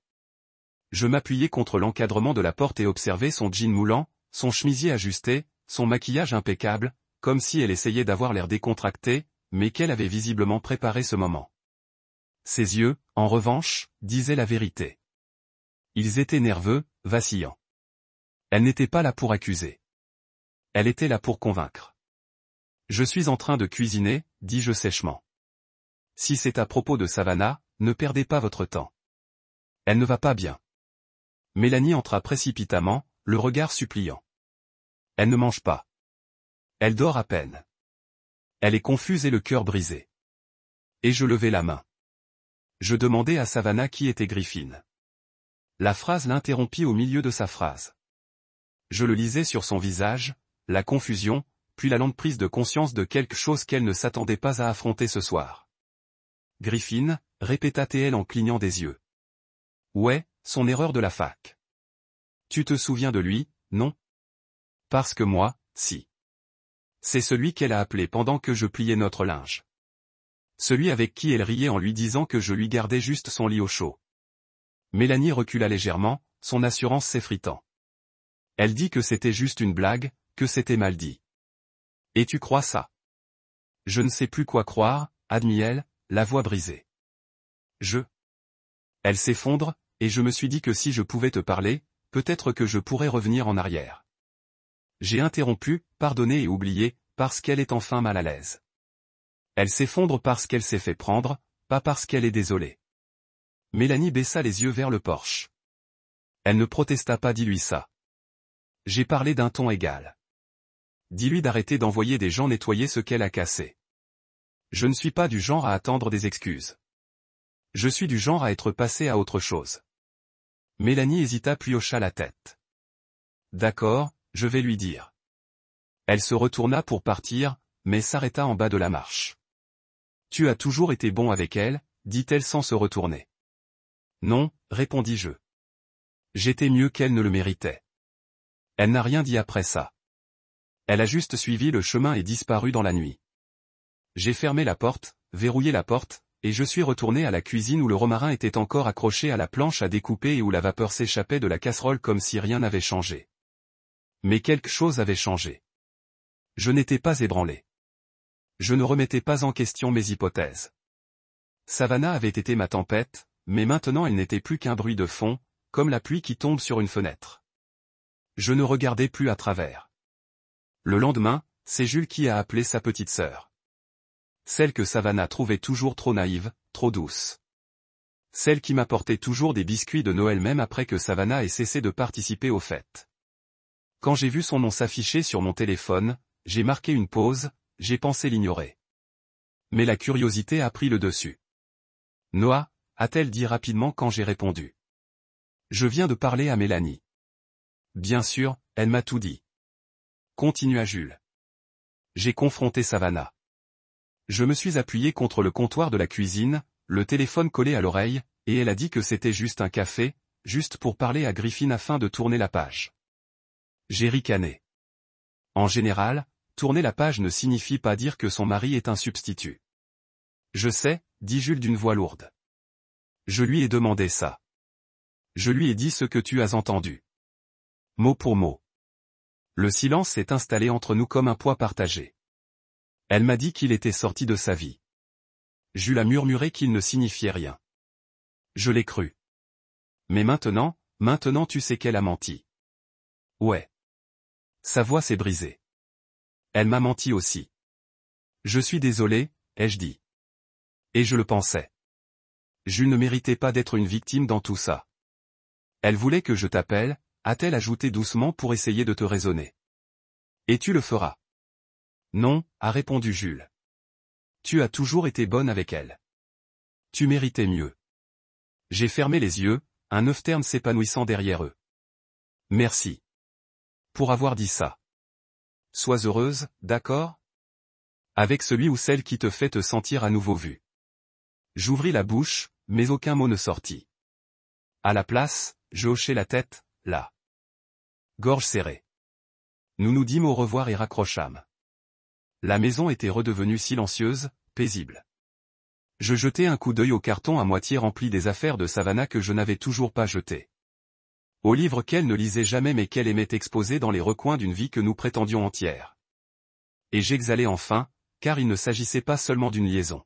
Je m'appuyais contre l'encadrement de la porte et observais son jean moulant, son chemisier ajusté, son maquillage impeccable, comme si elle essayait d'avoir l'air décontracté, mais qu'elle avait visiblement préparé ce moment. Ses yeux, en revanche, disaient la vérité. Ils étaient nerveux, vacillants. Elle n'était pas là pour accuser. Elle était là pour convaincre. « Je suis en train de cuisiner, dis-je sèchement. Si c'est à propos de Savannah, ne perdez pas votre temps. Elle ne va pas bien. » Mélanie entra précipitamment, le regard suppliant. Elle ne mange pas. Elle dort à peine. Elle est confuse et le cœur brisé. Et je levai la main. Je demandai à Savannah qui était Griffin. La phrase l'interrompit au milieu de sa phrase. Je le lisais sur son visage, la confusion, puis la lente prise de conscience de quelque chose qu'elle ne s'attendait pas à affronter ce soir. Griffin, répéta-t-elle en clignant des yeux. Ouais, son erreur de la fac. Tu te souviens de lui, non? Parce que moi, si. C'est celui qu'elle a appelé pendant que je pliais notre linge. Celui avec qui elle riait en lui disant que je lui gardais juste son lit au chaud. Mélanie recula légèrement, son assurance s'effritant. Elle dit que c'était juste une blague, que c'était mal dit. Et tu crois ça? Je ne sais plus quoi croire, admit-elle, la voix brisée. Elle s'effondre, et je me suis dit que si je pouvais te parler, peut-être que je pourrais revenir en arrière. J'ai interrompu, pardonné et oublié, parce qu'elle est enfin mal à l'aise. Elle s'effondre parce qu'elle s'est fait prendre, pas parce qu'elle est désolée. Mélanie baissa les yeux vers le porche. Elle ne protesta pas, dis-lui ça. J'ai parlé d'un ton égal. Dis-lui d'arrêter d'envoyer des gens nettoyer ce qu'elle a cassé. Je ne suis pas du genre à attendre des excuses. Je suis du genre à être passé à autre chose. Mélanie hésita puis hocha la tête. D'accord, je vais lui dire. Elle se retourna pour partir, mais s'arrêta en bas de la marche. Tu as toujours été bon avec elle, dit-elle sans se retourner. Non, répondis-je. J'étais mieux qu'elle ne le méritait. Elle n'a rien dit après ça. Elle a juste suivi le chemin et disparu dans la nuit. J'ai fermé la porte, verrouillé la porte, et je suis retourné à la cuisine où le romarin était encore accroché à la planche à découper et où la vapeur s'échappait de la casserole comme si rien n'avait changé. Mais quelque chose avait changé. Je n'étais pas ébranlé. Je ne remettais pas en question mes hypothèses. Savannah avait été ma tempête, mais maintenant elle n'était plus qu'un bruit de fond, comme la pluie qui tombe sur une fenêtre. Je ne regardais plus à travers. Le lendemain, c'est Jules qui a appelé sa petite sœur. Celle que Savannah trouvait toujours trop naïve, trop douce. Celle qui m'apportait toujours des biscuits de Noël même après que Savannah ait cessé de participer aux fêtes. Quand j'ai vu son nom s'afficher sur mon téléphone, j'ai marqué une pause, j'ai pensé l'ignorer. Mais la curiosité a pris le dessus. Noah, a-t-elle dit rapidement quand j'ai répondu. Je viens de parler à Mélanie. Bien sûr, elle m'a tout dit. Continua Jules. J'ai confronté Savannah. Je me suis appuyé contre le comptoir de la cuisine, le téléphone collé à l'oreille, et elle a dit que c'était juste un café, juste pour parler à Griffin afin de tourner la page. J'ai ricané. En général, tourner la page ne signifie pas dire que son mari est un substitut. Je sais, dit Jules d'une voix lourde. Je lui ai demandé ça. Je lui ai dit ce que tu as entendu. Mot pour mot. Le silence s'est installé entre nous comme un poids partagé. Elle m'a dit qu'il était sorti de sa vie. Jules a murmuré qu'il ne signifiait rien. Je l'ai cru. Mais maintenant tu sais qu'elle a menti. Ouais. Sa voix s'est brisée. Elle m'a menti aussi. Je suis désolé, ai-je dit. Et je le pensais. Jules ne méritait pas d'être une victime dans tout ça. Elle voulait que je t'appelle, a-t-elle ajouté doucement pour essayer de te raisonner. Et tu le feras. Non, a répondu Jules. Tu as toujours été bonne avec elle. Tu méritais mieux. J'ai fermé les yeux, un neuf terme s'épanouissant derrière eux. Merci. Pour avoir dit ça. Sois heureuse, d'accord? Avec celui ou celle qui te fait te sentir à nouveau vue. J'ouvris la bouche, mais aucun mot ne sortit. À la place, je hochai la tête, la gorge serrée. Nous nous dîmes au revoir et raccrochâmes. La maison était redevenue silencieuse, paisible. Je jetai un coup d'œil au carton à moitié rempli des affaires de Savannah que je n'avais toujours pas jetées. Aux livres qu'elle ne lisait jamais mais qu'elle aimait exposer dans les recoins d'une vie que nous prétendions entière. Et j'exhalai enfin, car il ne s'agissait pas seulement d'une liaison.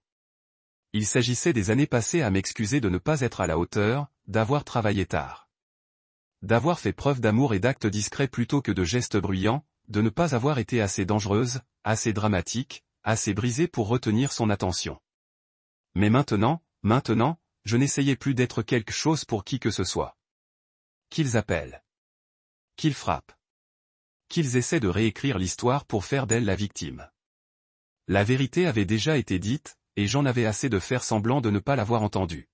Il s'agissait des années passées à m'excuser de ne pas être à la hauteur, d'avoir travaillé tard. D'avoir fait preuve d'amour et d'actes discrets plutôt que de gestes bruyants, de ne pas avoir été assez dangereuse, assez dramatique, assez brisée pour retenir son attention. Mais maintenant, je n'essayais plus d'être quelque chose pour qui que ce soit. Qu'ils appellent. Qu'ils frappent. Qu'ils essaient de réécrire l'histoire pour faire d'elle la victime. La vérité avait déjà été dite, et j'en avais assez de faire semblant de ne pas l'avoir entendue.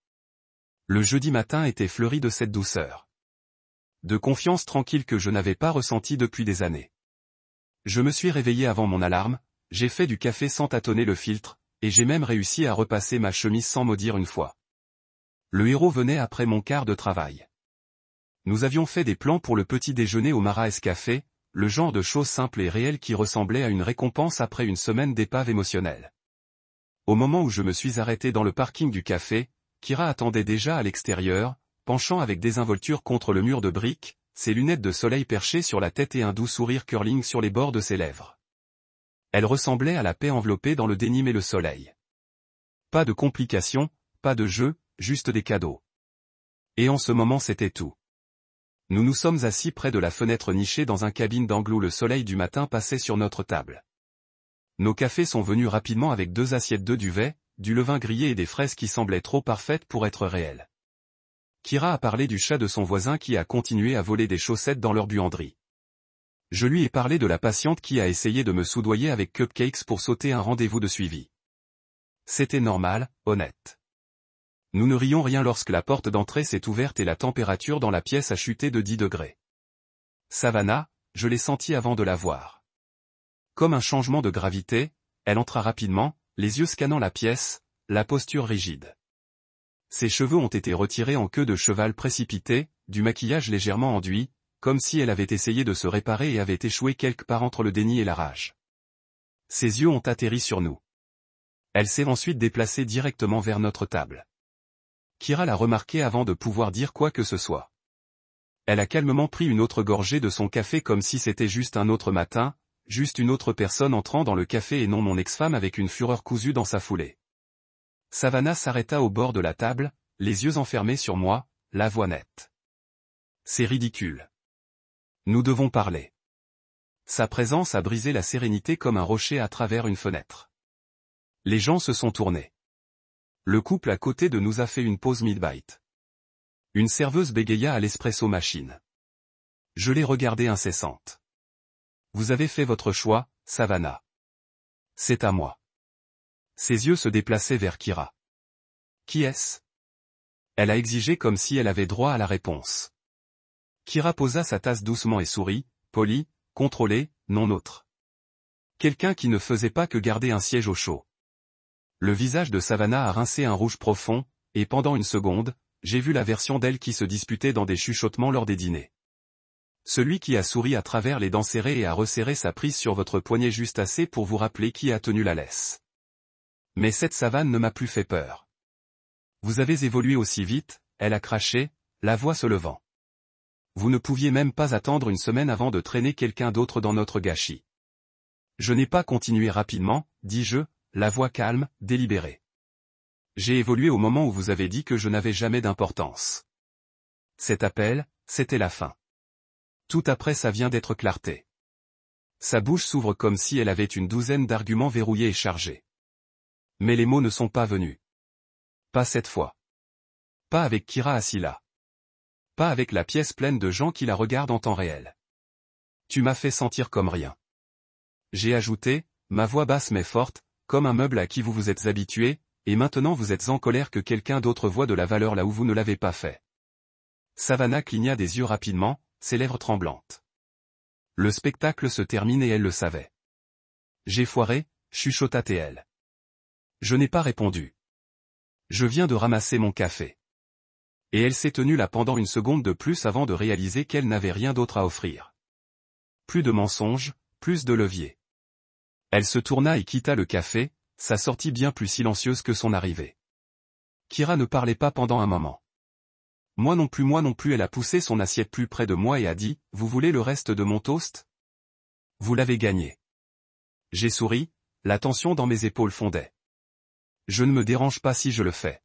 Le jeudi matin était fleuri de cette douceur. De confiance tranquille que je n'avais pas ressentie depuis des années. Je me suis réveillé avant mon alarme, j'ai fait du café sans tâtonner le filtre, et j'ai même réussi à repasser ma chemise sans maudire une fois. Le héros venait après mon quart de travail. Nous avions fait des plans pour le petit déjeuner au Maraes Café, le genre de choses simples et réelles qui ressemblait à une récompense après une semaine d'épave émotionnelle. Au moment où je me suis arrêté dans le parking du café, Kira attendait déjà à l'extérieur, penchant avec désinvolture contre le mur de briques, ses lunettes de soleil perchées sur la tête et un doux sourire curling sur les bords de ses lèvres. Elle ressemblait à la paix enveloppée dans le dénime et le soleil. Pas de complications, pas de jeu, juste des cadeaux. Et en ce moment c'était tout. Nous nous sommes assis près de la fenêtre nichée dans un cabine d'angle où le soleil du matin passait sur notre table. Nos cafés sont venus rapidement avec 2 assiettes de duvet, du levain grillé et des fraises qui semblaient trop parfaites pour être réelles. Kira a parlé du chat de son voisin qui a continué à voler des chaussettes dans leur buanderie. Je lui ai parlé de la patiente qui a essayé de me soudoyer avec cupcakes pour sauter un rendez-vous de suivi. C'était normal, honnête. Nous ne rions rien lorsque la porte d'entrée s'est ouverte et la température dans la pièce a chuté de 10 degrés. Savannah, je l'ai sentie avant de la voir. Comme un changement de gravité, elle entra rapidement, les yeux scannant la pièce, la posture rigide. Ses cheveux ont été retirés en queue de cheval précipitée, du maquillage légèrement enduit, comme si elle avait essayé de se réparer et avait échoué quelque part entre le déni et la rage. Ses yeux ont atterri sur nous. Elle s'est ensuite déplacée directement vers notre table. Kira l'a remarqué avant de pouvoir dire quoi que ce soit. Elle a calmement pris une autre gorgée de son café comme si c'était juste un autre matin, juste une autre personne entrant dans le café et non mon ex-femme avec une fureur cousue dans sa foulée. Savannah s'arrêta au bord de la table, les yeux enfermés sur moi, la voix nette. C'est ridicule. Nous devons parler. Sa présence a brisé la sérénité comme un rocher à travers une fenêtre. Les gens se sont tournés. Le couple à côté de nous a fait une pause mid-bite. Une serveuse bégaya à l'espresso machine. Je l'ai regardée incessante. Vous avez fait votre choix, Savannah. C'est à moi. Ses yeux se déplaçaient vers Kira. Qui est-ce? Elle a exigé comme si elle avait droit à la réponse. Kira posa sa tasse doucement et sourit, poli, contrôlé, non neutre. Quelqu'un qui ne faisait pas que garder un siège au chaud. Le visage de Savannah a rincé un rouge profond, et pendant une seconde, j'ai vu la version d'elle qui se disputait dans des chuchotements lors des dîners. Celui qui a souri à travers les dents serrées et a resserré sa prise sur votre poignet juste assez pour vous rappeler qui a tenu la laisse. Mais cette Savane ne m'a plus fait peur. Vous avez évolué aussi vite, elle a craché, la voix se levant. Vous ne pouviez même pas attendre une semaine avant de traîner quelqu'un d'autre dans notre gâchis. Je n'ai pas continué rapidement, dis-je, la voix calme, délibérée. J'ai évolué au moment où vous avez dit que je n'avais jamais d'importance. Cet appel, c'était la fin. Tout après ça vient d'être clarté. Sa bouche s'ouvre comme si elle avait une douzaine d'arguments verrouillés et chargés. Mais les mots ne sont pas venus. Pas cette fois. Pas avec Kira assis là. Pas avec la pièce pleine de gens qui la regardent en temps réel. Tu m'as fait sentir comme rien. J'ai ajouté, ma voix basse mais forte, comme un meuble à qui vous vous êtes habitué, et maintenant vous êtes en colère que quelqu'un d'autre voie de la valeur là où vous ne l'avez pas fait. Savannah cligna des yeux rapidement, ses lèvres tremblantes. Le spectacle se termine et elle le savait. J'ai foiré, chuchota-t-elle. Je n'ai pas répondu. Je viens de ramasser mon café. Et elle s'est tenue là pendant une seconde de plus avant de réaliser qu'elle n'avait rien d'autre à offrir. Plus de mensonges, plus de levier. Elle se tourna et quitta le café, sa sortie bien plus silencieuse que son arrivée. Kira ne parlait pas pendant un moment. Moi non plus, elle a poussé son assiette plus près de moi et a dit, « Vous voulez le reste de mon toast ? Vous l'avez gagné. » J'ai souri, la tension dans mes épaules fondait. Je ne me dérange pas si je le fais.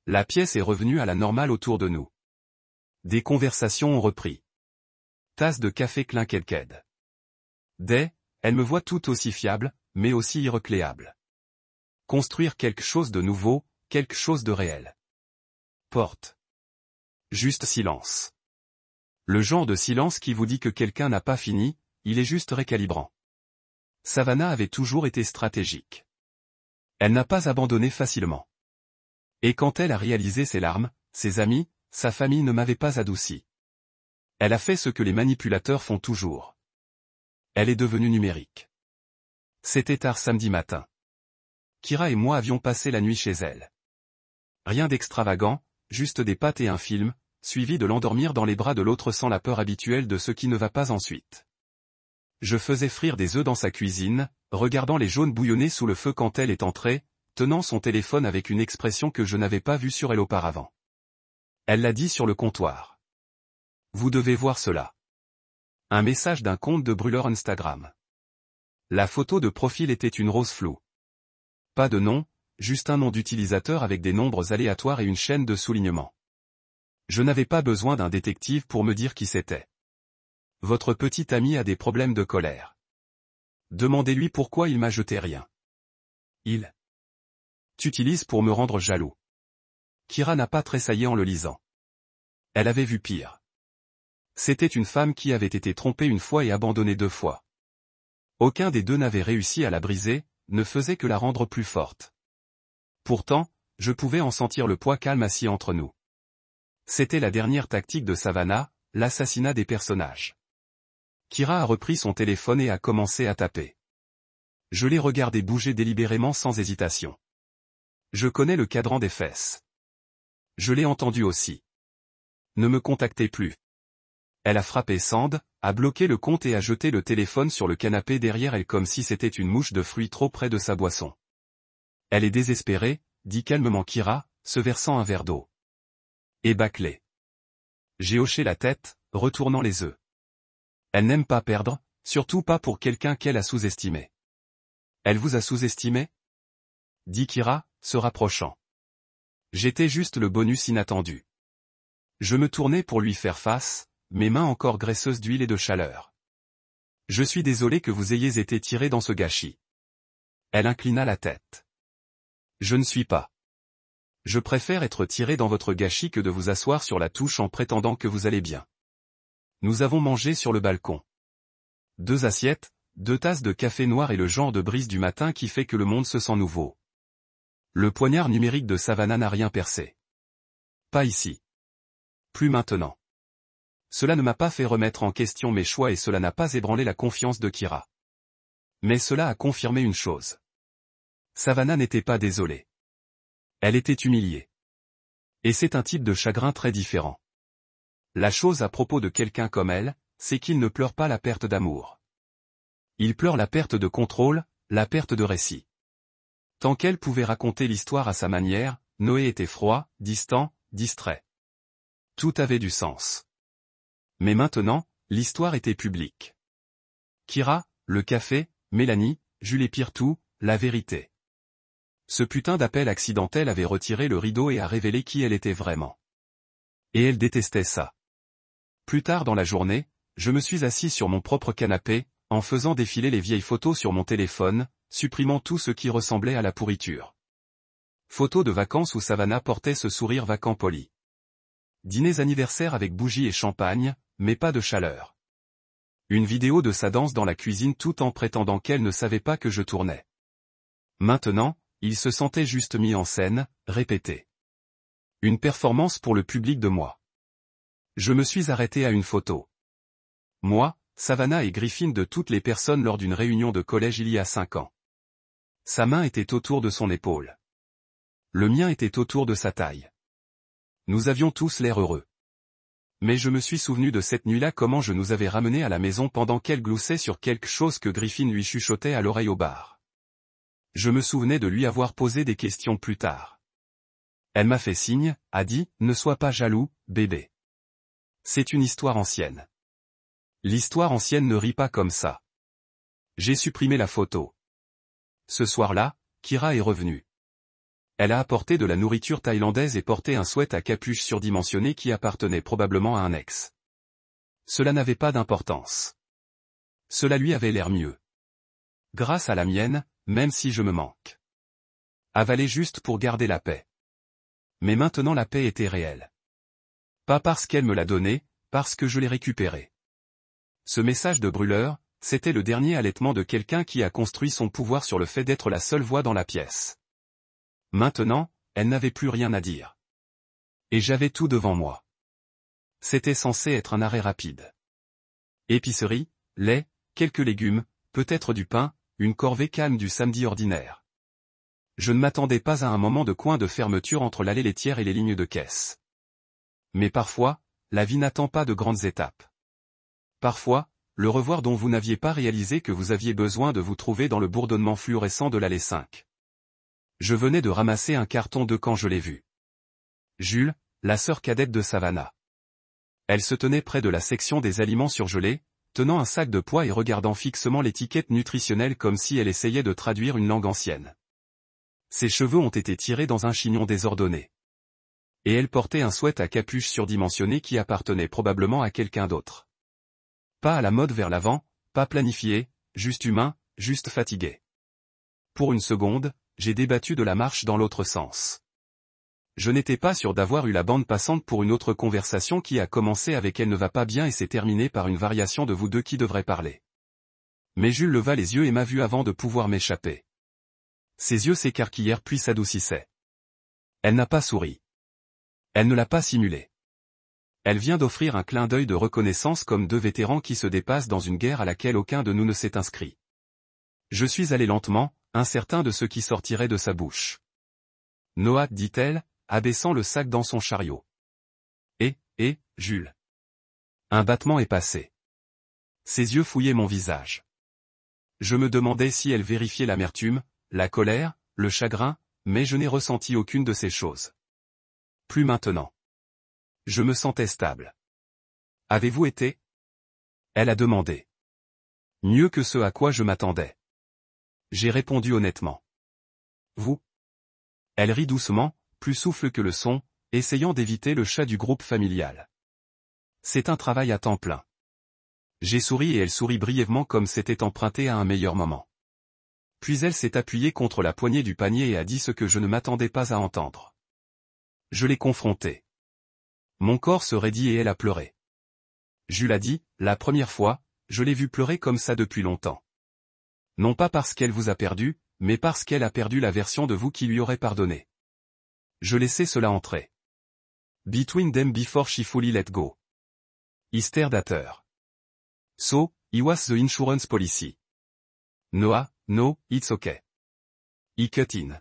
La pièce est revenue à la normale autour de nous. Des conversations ont repris. Tasse de café clinqued. Elle me voit tout aussi fiable, mais aussi irrecléable. Construire quelque chose de nouveau, quelque chose de réel. Porte. Juste silence. Le genre de silence qui vous dit que quelqu'un n'a pas fini, il est juste récalibrant. Savannah avait toujours été stratégique. Elle n'a pas abandonné facilement. Et quand elle a réalisé ses larmes, ses amis, sa famille ne m'avaient pas adouci. Elle a fait ce que les manipulateurs font toujours. Elle est devenue numérique. C'était tard samedi matin. Kira et moi avions passé la nuit chez elle. Rien d'extravagant, juste des pâtes et un film, suivi de l'endormir dans les bras de l'autre sans la peur habituelle de ce qui ne va pas ensuite. Je faisais frire des œufs dans sa cuisine, regardant les jaunes bouillonner sous le feu quand elle est entrée, tenant son téléphone avec une expression que je n'avais pas vue sur elle auparavant. Elle l'a dit sur le comptoir. Vous devez voir cela. Un message d'un compte de brûleur Instagram. La photo de profil était une rose floue. Pas de nom, juste un nom d'utilisateur avec des nombres aléatoires et une chaîne de soulignement. Je n'avais pas besoin d'un détective pour me dire qui c'était. Votre petit ami a des problèmes de colère. Demandez-lui pourquoi il m'a jeté rien. Il t'utilise pour me rendre jaloux. Kira n'a pas tressaillé en le lisant. Elle avait vu pire. C'était une femme qui avait été trompée une fois et abandonnée 2 fois. Aucun des deux n'avait réussi à la briser, ne faisait que la rendre plus forte. Pourtant, je pouvais en sentir le poids calme assis entre nous. C'était la dernière tactique de Savannah, l'assassinat des personnages. Kira a repris son téléphone et a commencé à taper. Je l'ai regardé bouger délibérément sans hésitation. Je connais le cadran des fesses. Je l'ai entendu aussi. Ne me contactez plus. Elle a frappé Sand, a bloqué le compte et a jeté le téléphone sur le canapé derrière elle comme si c'était une mouche de fruits trop près de sa boisson. Elle est désespérée, dit calmement Kira, se versant un verre d'eau. Et bâclée. J'ai hoché la tête, retournant les œufs. Elle n'aime pas perdre, surtout pas pour quelqu'un qu'elle a sous-estimé. Elle vous a sous-estimé ? Dit Kira, se rapprochant. J'étais juste le bonus inattendu. Je me tournai pour lui faire face, mes mains encore graisseuses d'huile et de chaleur. Je suis désolé que vous ayez été tiré dans ce gâchis. Elle inclina la tête. Je ne suis pas. Je préfère être tiré dans votre gâchis que de vous asseoir sur la touche en prétendant que vous allez bien. Nous avons mangé sur le balcon. 2 assiettes, 2 tasses de café noir et le genre de brise du matin qui fait que le monde se sent nouveau. Le poignard numérique de Savannah n'a rien percé. Pas ici. Plus maintenant. Cela ne m'a pas fait remettre en question mes choix et cela n'a pas ébranlé la confiance de Kira. Mais cela a confirmé une chose. Savannah n'était pas désolée. Elle était humiliée. Et c'est un type de chagrin très différent. La chose à propos de quelqu'un comme elle, c'est qu'il ne pleure pas la perte d'amour. Il pleure la perte de contrôle, la perte de récit. Tant qu'elle pouvait raconter l'histoire à sa manière, Noé était froid, distant, distrait. Tout avait du sens. Mais maintenant, l'histoire était publique. Kira, le café, Mélanie, Jules Pirtou, la vérité. Ce putain d'appel accidentel avait retiré le rideau et a révélé qui elle était vraiment. Et elle détestait ça. Plus tard dans la journée, je me suis assis sur mon propre canapé, en faisant défiler les vieilles photos sur mon téléphone, supprimant tout ce qui ressemblait à la pourriture. Photo de vacances où Savannah portait ce sourire vacant poli. Dîners anniversaire avec bougies et champagne, mais pas de chaleur. Une vidéo de sa danse dans la cuisine tout en prétendant qu'elle ne savait pas que je tournais. Maintenant, il se sentait juste mis en scène, répété. Une performance pour le public de moi. Je me suis arrêté à une photo. Moi, Savannah et Griffin de toutes les personnes lors d'une réunion de collège il y a 5 ans. Sa main était autour de son épaule. Le mien était autour de sa taille. Nous avions tous l'air heureux. Mais je me suis souvenu de cette nuit-là comment je nous avais ramenés à la maison pendant qu'elle gloussait sur quelque chose que Griffin lui chuchotait à l'oreille au bar. Je me souvenais de lui avoir posé des questions plus tard. Elle m'a fait signe, a dit, ne sois pas jaloux, bébé. C'est une histoire ancienne. L'histoire ancienne ne rit pas comme ça. J'ai supprimé la photo. Ce soir-là, Kira est revenue. Elle a apporté de la nourriture thaïlandaise et porté un sweat à capuche surdimensionné qui appartenait probablement à un ex. Cela n'avait pas d'importance. Cela lui avait l'air mieux. Grâce à la mienne, même si je me manque. Avaler juste pour garder la paix. Mais maintenant la paix était réelle. Pas parce qu'elle me l'a donnée, parce que je l'ai récupérée. Ce message de brûleur, c'était le dernier allaitement de quelqu'un qui a construit son pouvoir sur le fait d'être la seule voix dans la pièce. Maintenant, elle n'avait plus rien à dire. Et j'avais tout devant moi. C'était censé être un arrêt rapide. Épicerie, lait, quelques légumes, peut-être du pain, une corvée calme du samedi ordinaire. Je ne m'attendais pas à un moment de coin de fermeture entre l'allée laitière et les lignes de caisse. Mais parfois, la vie n'attend pas de grandes étapes. Parfois, le revoir dont vous n'aviez pas réalisé que vous aviez besoin de vous trouver dans le bourdonnement fluorescent de l'allée 5. Je venais de ramasser un carton de quand je l'ai vu. Jules, la sœur cadette de Savannah. Elle se tenait près de la section des aliments surgelés, tenant un sac de poids et regardant fixement l'étiquette nutritionnelle comme si elle essayait de traduire une langue ancienne. Ses cheveux ont été tirés dans un chignon désordonné. Et elle portait un sweat à capuche surdimensionné qui appartenait probablement à quelqu'un d'autre. Pas à la mode vers l'avant, pas planifié, juste humain, juste fatigué. Pour une seconde, j'ai débattu de la marche dans l'autre sens. Je n'étais pas sûr d'avoir eu la bande passante pour une autre conversation qui a commencé avec elle ne va pas bien et s'est terminée par une variation de vous deux qui devrait parler. Mais Jules leva les yeux et m'a vu avant de pouvoir m'échapper. Ses yeux s'écarquillèrent puis s'adoucissaient. Elle n'a pas souri. Elle ne l'a pas simulé. Elle vient d'offrir un clin d'œil de reconnaissance comme deux vétérans qui se dépassent dans une guerre à laquelle aucun de nous ne s'est inscrit. Je suis allé lentement, incertain de ce qui sortirait de sa bouche. Noah, dit-elle, abaissant le sac dans son chariot. Jules. Un battement est passé. Ses yeux fouillaient mon visage. Je me demandais si elle vérifiait l'amertume, la colère, le chagrin, mais je n'ai ressenti aucune de ces choses. Plus maintenant. Je me sentais stable. Avez-vous été? Elle a demandé. Mieux que ce à quoi je m'attendais. J'ai répondu honnêtement. Vous? Elle rit doucement, plus souffle que le son, essayant d'éviter le chat du groupe familial. C'est un travail à temps plein. J'ai souri et elle sourit brièvement comme c'était emprunté à un meilleur moment. Puis elle s'est appuyée contre la poignée du panier et a dit ce que je ne m'attendais pas à entendre. Je l'ai confrontée. Mon corps se raidit et elle a pleuré. Jules a dit, la première fois, je l'ai vue pleurer comme ça depuis longtemps. Non pas parce qu'elle vous a perdu, mais parce qu'elle a perdu la version de vous qui lui aurait pardonné. Je laissais cela entrer. Between them before she fully let go. He stared at her. So, he was the insurance policy. Noah, no, it's okay. He cut in.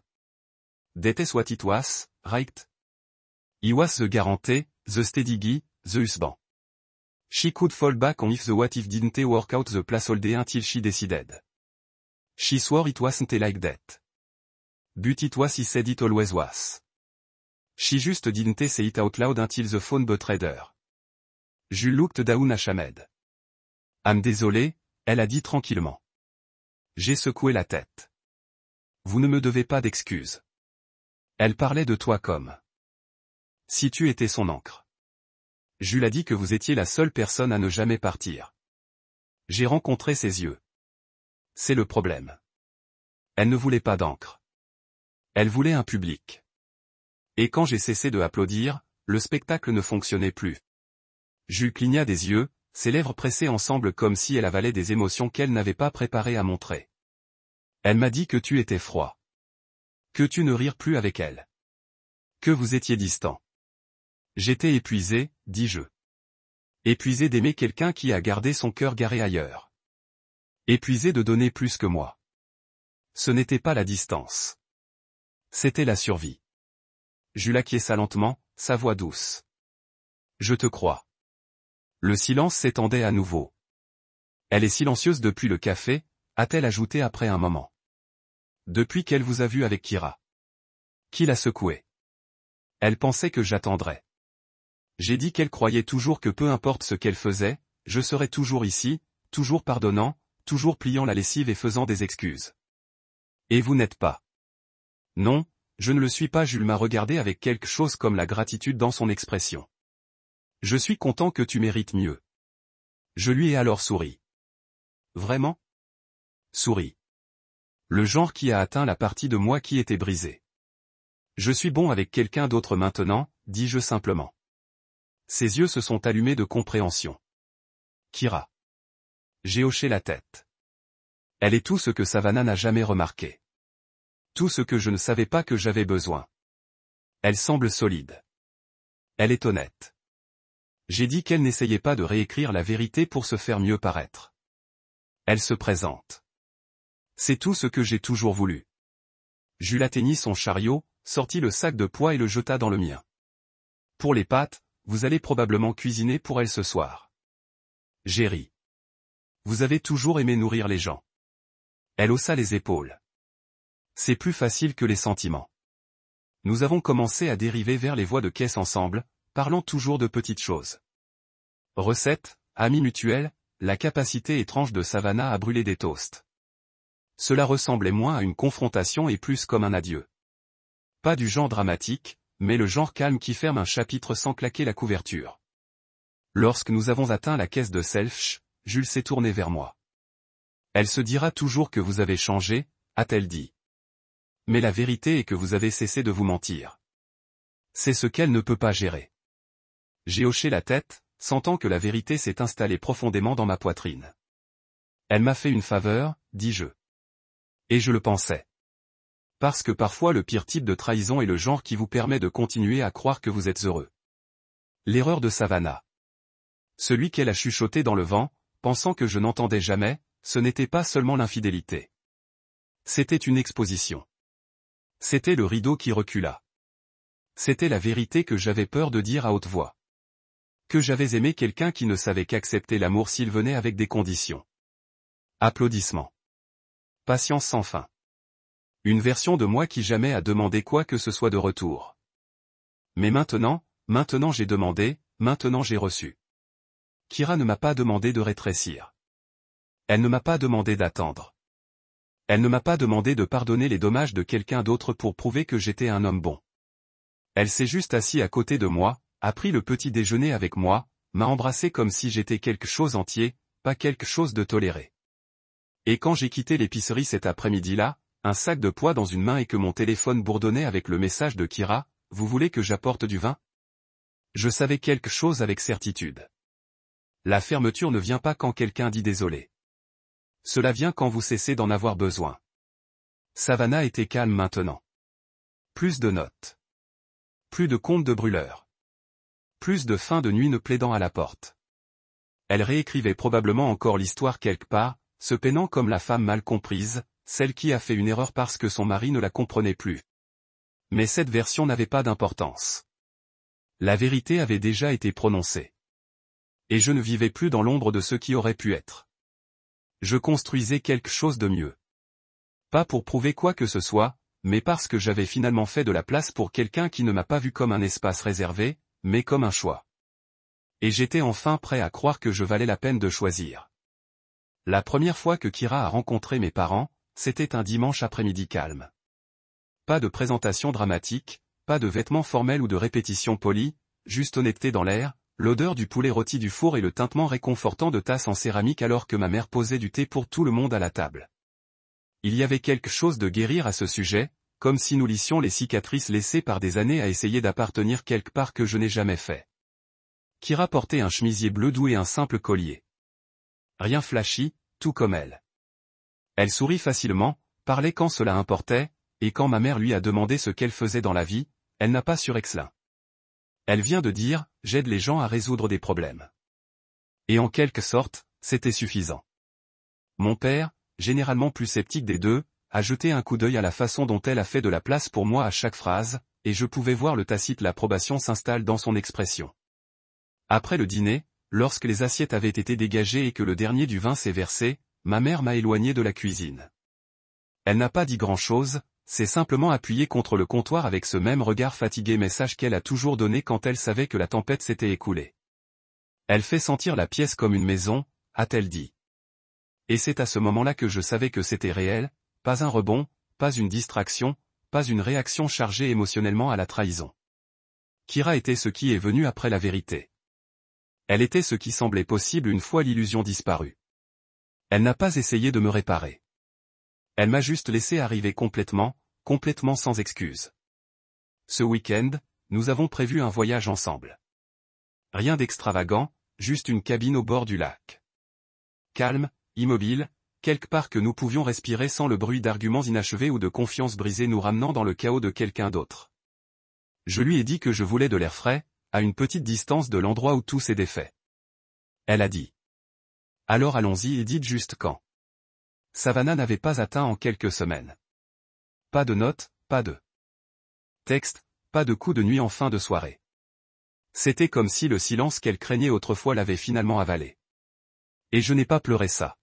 That is what it was, right? He was the guarantee, the steady guy, the husband. She could fall back on if the what if didn't work out the place all day until she decided. She swore it wasn't like that. But it was, he said it always was. She just didn't say it out loud until the phone buttered her. Jules looked down at Shamed. I'm désolé, elle a dit tranquillement. J'ai secoué la tête. Vous ne me devez pas d'excuses. Elle parlait de toi comme si tu étais son encre. Jules a dit que vous étiez la seule personne à ne jamais partir. J'ai rencontré ses yeux. C'est le problème. Elle ne voulait pas d'encre. Elle voulait un public. Et quand j'ai cessé de applaudir, le spectacle ne fonctionnait plus. Jules cligna des yeux, ses lèvres pressées ensemble comme si elle avalait des émotions qu'elle n'avait pas préparées à montrer. Elle m'a dit que tu étais froid. Que tu ne rires plus avec elle. Que vous étiez distant. J'étais épuisé, dis-je. Épuisé d'aimer quelqu'un qui a gardé son cœur garé ailleurs. Épuisé de donner plus que moi. Ce n'était pas la distance. C'était la survie. Jules acquiesça lentement, sa voix douce. Je te crois. Le silence s'étendait à nouveau. Elle est silencieuse depuis le café, a-t-elle ajouté après un moment. Depuis qu'elle vous a vu avec Kira. Qui l'a secouée? Elle pensait que j'attendrais. J'ai dit qu'elle croyait toujours que peu importe ce qu'elle faisait, je serais toujours ici, toujours pardonnant, toujours pliant la lessive et faisant des excuses. Et vous n'êtes pas. Non, je ne le suis pas. Jules m'a regardé avec quelque chose comme la gratitude dans son expression. Je suis content que tu mérites mieux. Je lui ai alors souri. Vraiment? Souris. Le genre qui a atteint la partie de moi qui était brisée. Je suis bon avec quelqu'un d'autre maintenant, dis-je simplement. Ses yeux se sont allumés de compréhension. Kira. J'ai hoché la tête. Elle est tout ce que Savannah n'a jamais remarqué. Tout ce que je ne savais pas que j'avais besoin. Elle semble solide. Elle est honnête. J'ai dit qu'elle n'essayait pas de réécrire la vérité pour se faire mieux paraître. Elle se présente. C'est tout ce que j'ai toujours voulu. Jules atteignit son chariot, sortit le sac de poids et le jeta dans le mien. Pour les pâtes, vous allez probablement cuisiner pour elle ce soir. J'ai ri. Vous avez toujours aimé nourrir les gens. Elle haussa les épaules. C'est plus facile que les sentiments. Nous avons commencé à dériver vers les voies de caisse ensemble, parlant toujours de petites choses. Recette, amis mutuels, la capacité étrange de Savannah à brûler des toasts. Cela ressemblait moins à une confrontation et plus comme un adieu. Pas du genre dramatique, mais le genre calme qui ferme un chapitre sans claquer la couverture. Lorsque nous avons atteint la caisse de Selfsh, Jules s'est tourné vers moi. Elle se dira toujours que vous avez changé, a-t-elle dit. Mais la vérité est que vous avez cessé de vous mentir. C'est ce qu'elle ne peut pas gérer. J'ai hoché la tête, sentant que la vérité s'est installée profondément dans ma poitrine. Elle m'a fait une faveur, dis-je. Et je le pensais. Parce que parfois le pire type de trahison est le genre qui vous permet de continuer à croire que vous êtes heureux. L'erreur de Savannah. Celui qu'elle a chuchoté dans le vent, pensant que je n'entendais jamais, ce n'était pas seulement l'infidélité. C'était une exposition. C'était le rideau qui recula. C'était la vérité que j'avais peur de dire à haute voix. Que j'avais aimé quelqu'un qui ne savait qu'accepter l'amour s'il venait avec des conditions. Applaudissements. Patience sans fin. Une version de moi qui jamais a demandé quoi que ce soit de retour. Mais maintenant j'ai demandé, maintenant j'ai reçu. Kira ne m'a pas demandé de rétrécir. Elle ne m'a pas demandé d'attendre. Elle ne m'a pas demandé de pardonner les dommages de quelqu'un d'autre pour prouver que j'étais un homme bon. Elle s'est juste assise à côté de moi, a pris le petit déjeuner avec moi, m'a embrassé comme si j'étais quelque chose entier, pas quelque chose de toléré. Et quand j'ai quitté l'épicerie cet après-midi-là, un sac de poids dans une main et que mon téléphone bourdonnait avec le message de Kira, « Vous voulez que j'apporte du vin ?» Je savais quelque chose avec certitude. La fermeture ne vient pas quand quelqu'un dit désolé. Cela vient quand vous cessez d'en avoir besoin. Savannah était calme maintenant. Plus de notes. Plus de comptes de brûleurs. Plus de fins de nuit ne plaidant à la porte. Elle réécrivait probablement encore l'histoire quelque part, se peinant comme la femme mal comprise, celle qui a fait une erreur parce que son mari ne la comprenait plus. Mais cette version n'avait pas d'importance. La vérité avait déjà été prononcée. Et je ne vivais plus dans l'ombre de ce qui aurait pu être. Je construisais quelque chose de mieux. Pas pour prouver quoi que ce soit, mais parce que j'avais finalement fait de la place pour quelqu'un qui ne m'a pas vu comme un espace réservé, mais comme un choix. Et j'étais enfin prêt à croire que je valais la peine de choisir. La première fois que Kira a rencontré mes parents, c'était un dimanche après-midi calme. Pas de présentation dramatique, pas de vêtements formels ou de répétitions polies, juste honnêteté dans l'air, l'odeur du poulet rôti du four et le tintement réconfortant de tasses en céramique alors que ma mère posait du thé pour tout le monde à la table. Il y avait quelque chose de guérir à ce sujet, comme si nous lissions les cicatrices laissées par des années à essayer d'appartenir quelque part que je n'ai jamais fait. Kira portait un chemisier bleu doux et un simple collier. Rien flashy, tout comme elle. Elle sourit facilement, parlait quand cela importait, et quand ma mère lui a demandé ce qu'elle faisait dans la vie, elle n'a pas surexcellé. Elle vient de dire, j'aide les gens à résoudre des problèmes. Et en quelque sorte, c'était suffisant. Mon père, généralement plus sceptique des deux, a jeté un coup d'œil à la façon dont elle a fait de la place pour moi à chaque phrase, et je pouvais voir le tacite l'approbation s'installe dans son expression. Après le dîner, lorsque les assiettes avaient été dégagées et que le dernier du vin s'est versé, ma mère m'a éloigné de la cuisine. Elle n'a pas dit grand-chose, s'est simplement appuyée contre le comptoir avec ce même regard fatigué message qu'elle a toujours donné quand elle savait que la tempête s'était écoulée. Elle fait sentir la pièce comme une maison, a-t-elle dit. Et c'est à ce moment-là que je savais que c'était réel, pas un rebond, pas une distraction, pas une réaction chargée émotionnellement à la trahison. Kira était ce qui est venu après la vérité. Elle était ce qui semblait possible une fois l'illusion disparue. Elle n'a pas essayé de me réparer. Elle m'a juste laissé arriver complètement sans excuse. Ce week-end, nous avons prévu un voyage ensemble. Rien d'extravagant, juste une cabine au bord du lac. Calme, immobile, quelque part que nous pouvions respirer sans le bruit d'arguments inachevés ou de confiance brisée nous ramenant dans le chaos de quelqu'un d'autre. Je lui ai dit que je voulais de l'air frais, à une petite distance de l'endroit où tout s'est défait. Elle a dit. Alors allons-y et dites juste quand. Savannah n'avait pas atteint en quelques semaines. Pas de notes, pas de texte, pas de coup de nuit en fin de soirée. C'était comme si le silence qu'elle craignait autrefois l'avait finalement avalé. Et je n'ai pas pleuré ça.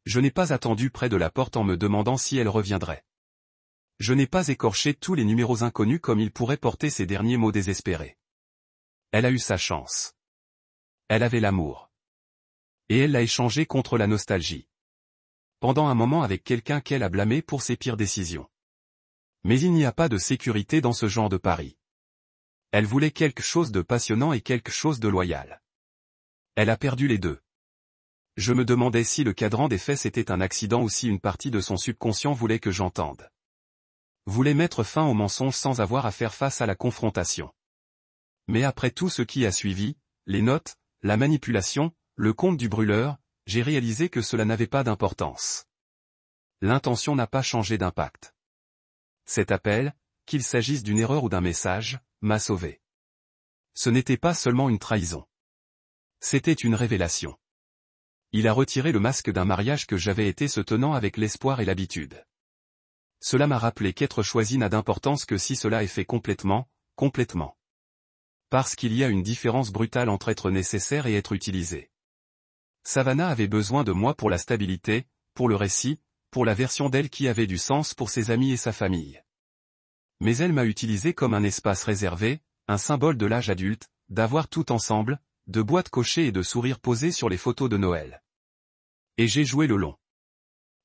Je n'ai pas attendu près de la porte en me demandant si elle reviendrait. Je n'ai pas écorché tous les numéros inconnus comme il pourrait porter ces derniers mots désespérés. Elle a eu sa chance. Elle avait l'amour. Et elle l'a échangé contre la nostalgie. Pendant un moment avec quelqu'un qu'elle a blâmé pour ses pires décisions. Mais il n'y a pas de sécurité dans ce genre de pari. Elle voulait quelque chose de passionnant et quelque chose de loyal. Elle a perdu les deux. Je me demandais si le cadran des faits était un accident ou si une partie de son subconscient voulait que j'entende. Voulait mettre fin au mensonge sans avoir à faire face à la confrontation. Mais après tout ce qui a suivi, les notes, la manipulation, le compte du brûleur, j'ai réalisé que cela n'avait pas d'importance. L'intention n'a pas changé d'impact. Cet appel, qu'il s'agisse d'une erreur ou d'un message, m'a sauvé. Ce n'était pas seulement une trahison. C'était une révélation. Il a retiré le masque d'un mariage que j'avais été se tenant avec l'espoir et l'habitude. Cela m'a rappelé qu'être choisi n'a d'importance que si cela est fait complètement. Parce qu'il y a une différence brutale entre être nécessaire et être utilisé. Savannah avait besoin de moi pour la stabilité, pour le récit, pour la version d'elle qui avait du sens pour ses amis et sa famille. Mais elle m'a utilisé comme un espace réservé, un symbole de l'âge adulte, d'avoir tout ensemble, de boîtes cochées et de sourires posés sur les photos de Noël. Et j'ai joué le long.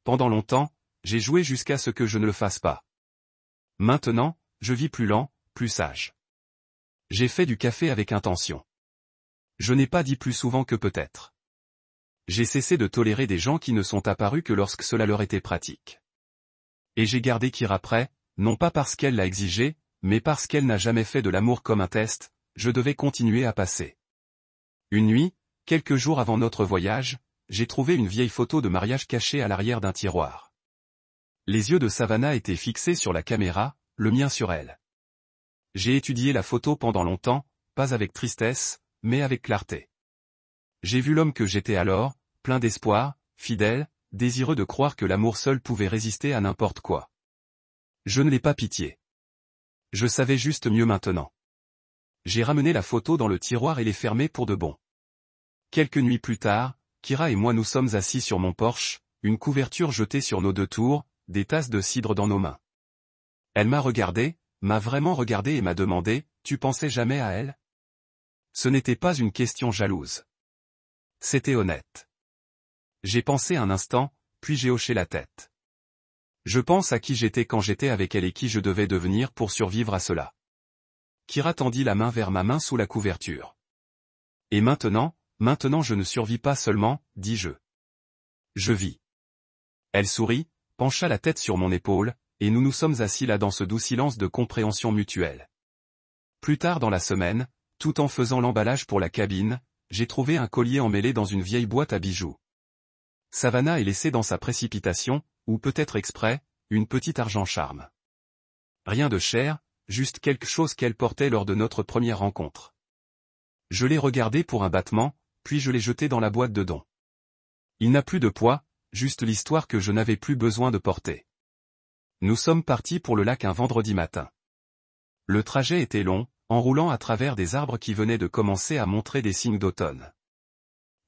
Pendant longtemps, j'ai joué jusqu'à ce que je ne le fasse pas. Maintenant, je vis plus lent, plus sage. J'ai fait du café avec intention. Je n'ai pas dit plus souvent que peut-être. J'ai cessé de tolérer des gens qui ne sont apparus que lorsque cela leur était pratique. Et j'ai gardé Kira près, non pas parce qu'elle l'a exigé, mais parce qu'elle n'a jamais fait de l'amour comme un test, je devais continuer à passer. Une nuit, quelques jours avant notre voyage, j'ai trouvé une vieille photo de mariage cachée à l'arrière d'un tiroir. Les yeux de Savannah étaient fixés sur la caméra, le mien sur elle. J'ai étudié la photo pendant longtemps, pas avec tristesse, mais avec clarté. J'ai vu l'homme que j'étais alors, plein d'espoir, fidèle, désireux de croire que l'amour seul pouvait résister à n'importe quoi. Je ne l'ai pas pitié. Je savais juste mieux maintenant. J'ai ramené la photo dans le tiroir et l'ai fermée pour de bon. Quelques nuits plus tard, Kira et moi nous sommes assis sur mon porche, une couverture jetée sur nos deux tours, des tasses de cidre dans nos mains. Elle m'a regardé, m'a vraiment regardé et m'a demandé, « Tu pensais jamais à elle ?» Ce n'était pas une question jalouse. C'était honnête. J'ai pensé un instant, puis j'ai hoché la tête. Je pense à qui j'étais quand j'étais avec elle et qui je devais devenir pour survivre à cela. Kira tendit la main vers ma main sous la couverture. Et maintenant je ne survis pas seulement, dis-je. Je vis. Elle sourit, pencha la tête sur mon épaule, et nous nous sommes assis là dans ce doux silence de compréhension mutuelle. Plus tard dans la semaine, tout en faisant l'emballage pour la cabine, j'ai trouvé un collier emmêlé dans une vieille boîte à bijoux. Savannah ait laissé dans sa précipitation, ou peut-être exprès, une petite argent charme. Rien de cher, juste quelque chose qu'elle portait lors de notre première rencontre. Je l'ai regardé pour un battement, puis je l'ai jeté dans la boîte de dons. Il n'a plus de poids, juste l'histoire que je n'avais plus besoin de porter. Nous sommes partis pour le lac un vendredi matin. Le trajet était long, en roulant à travers des arbres qui venaient de commencer à montrer des signes d'automne.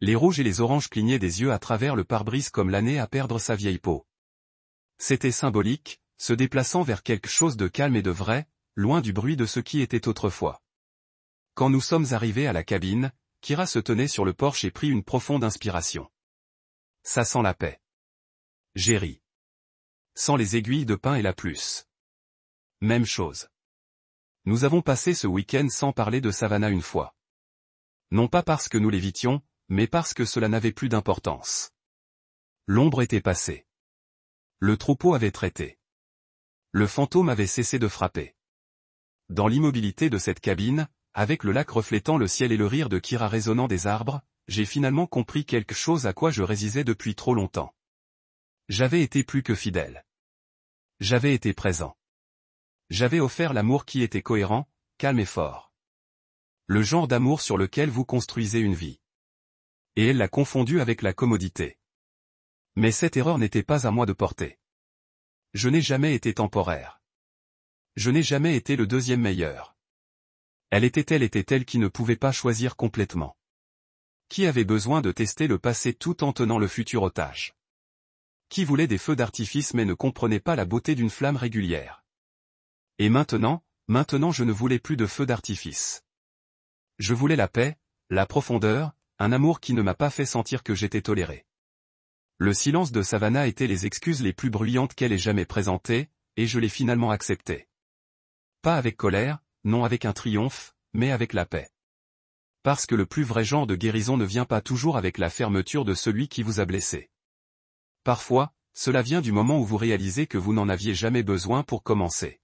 Les rouges et les oranges clignaient des yeux à travers le pare-brise comme l'année à perdre sa vieille peau. C'était symbolique, se déplaçant vers quelque chose de calme et de vrai, loin du bruit de ce qui était autrefois. Quand nous sommes arrivés à la cabine, Kira se tenait sur le porche et prit une profonde inspiration. Ça sent la paix. J'ai ri. Sans les aiguilles de pin et la plus. Même chose. Nous avons passé ce week-end sans parler de Savannah une fois. Non pas parce que nous l'évitions, mais parce que cela n'avait plus d'importance. L'ombre était passée. Le troupeau avait traité. Le fantôme avait cessé de frapper. Dans l'immobilité de cette cabine, avec le lac reflétant le ciel et le rire de Kira résonnant des arbres, j'ai finalement compris quelque chose à quoi je résistais depuis trop longtemps. J'avais été plus que fidèle. J'avais été présent. J'avais offert l'amour qui était cohérent, calme et fort. Le genre d'amour sur lequel vous construisez une vie. Et elle l'a confondu avec la commodité. Mais cette erreur n'était pas à moi de porter. Je n'ai jamais été temporaire. Je n'ai jamais été le deuxième meilleur. Elle était-elle qui ne pouvait pas choisir complètement. Qui avait besoin de tester le passé tout en tenant le futur otage? Qui voulait des feux d'artifice mais ne comprenait pas la beauté d'une flamme régulière? Et maintenant je ne voulais plus de feux d'artifice. Je voulais la paix, la profondeur, un amour qui ne m'a pas fait sentir que j'étais toléré. Le silence de Savannah était les excuses les plus bruyantes qu'elle ait jamais présentées, et je l'ai finalement accepté. Pas avec colère, non avec un triomphe, mais avec la paix. Parce que le plus vrai genre de guérison ne vient pas toujours avec la fermeture de celui qui vous a blessé. Parfois, cela vient du moment où vous réalisez que vous n'en aviez jamais besoin pour commencer.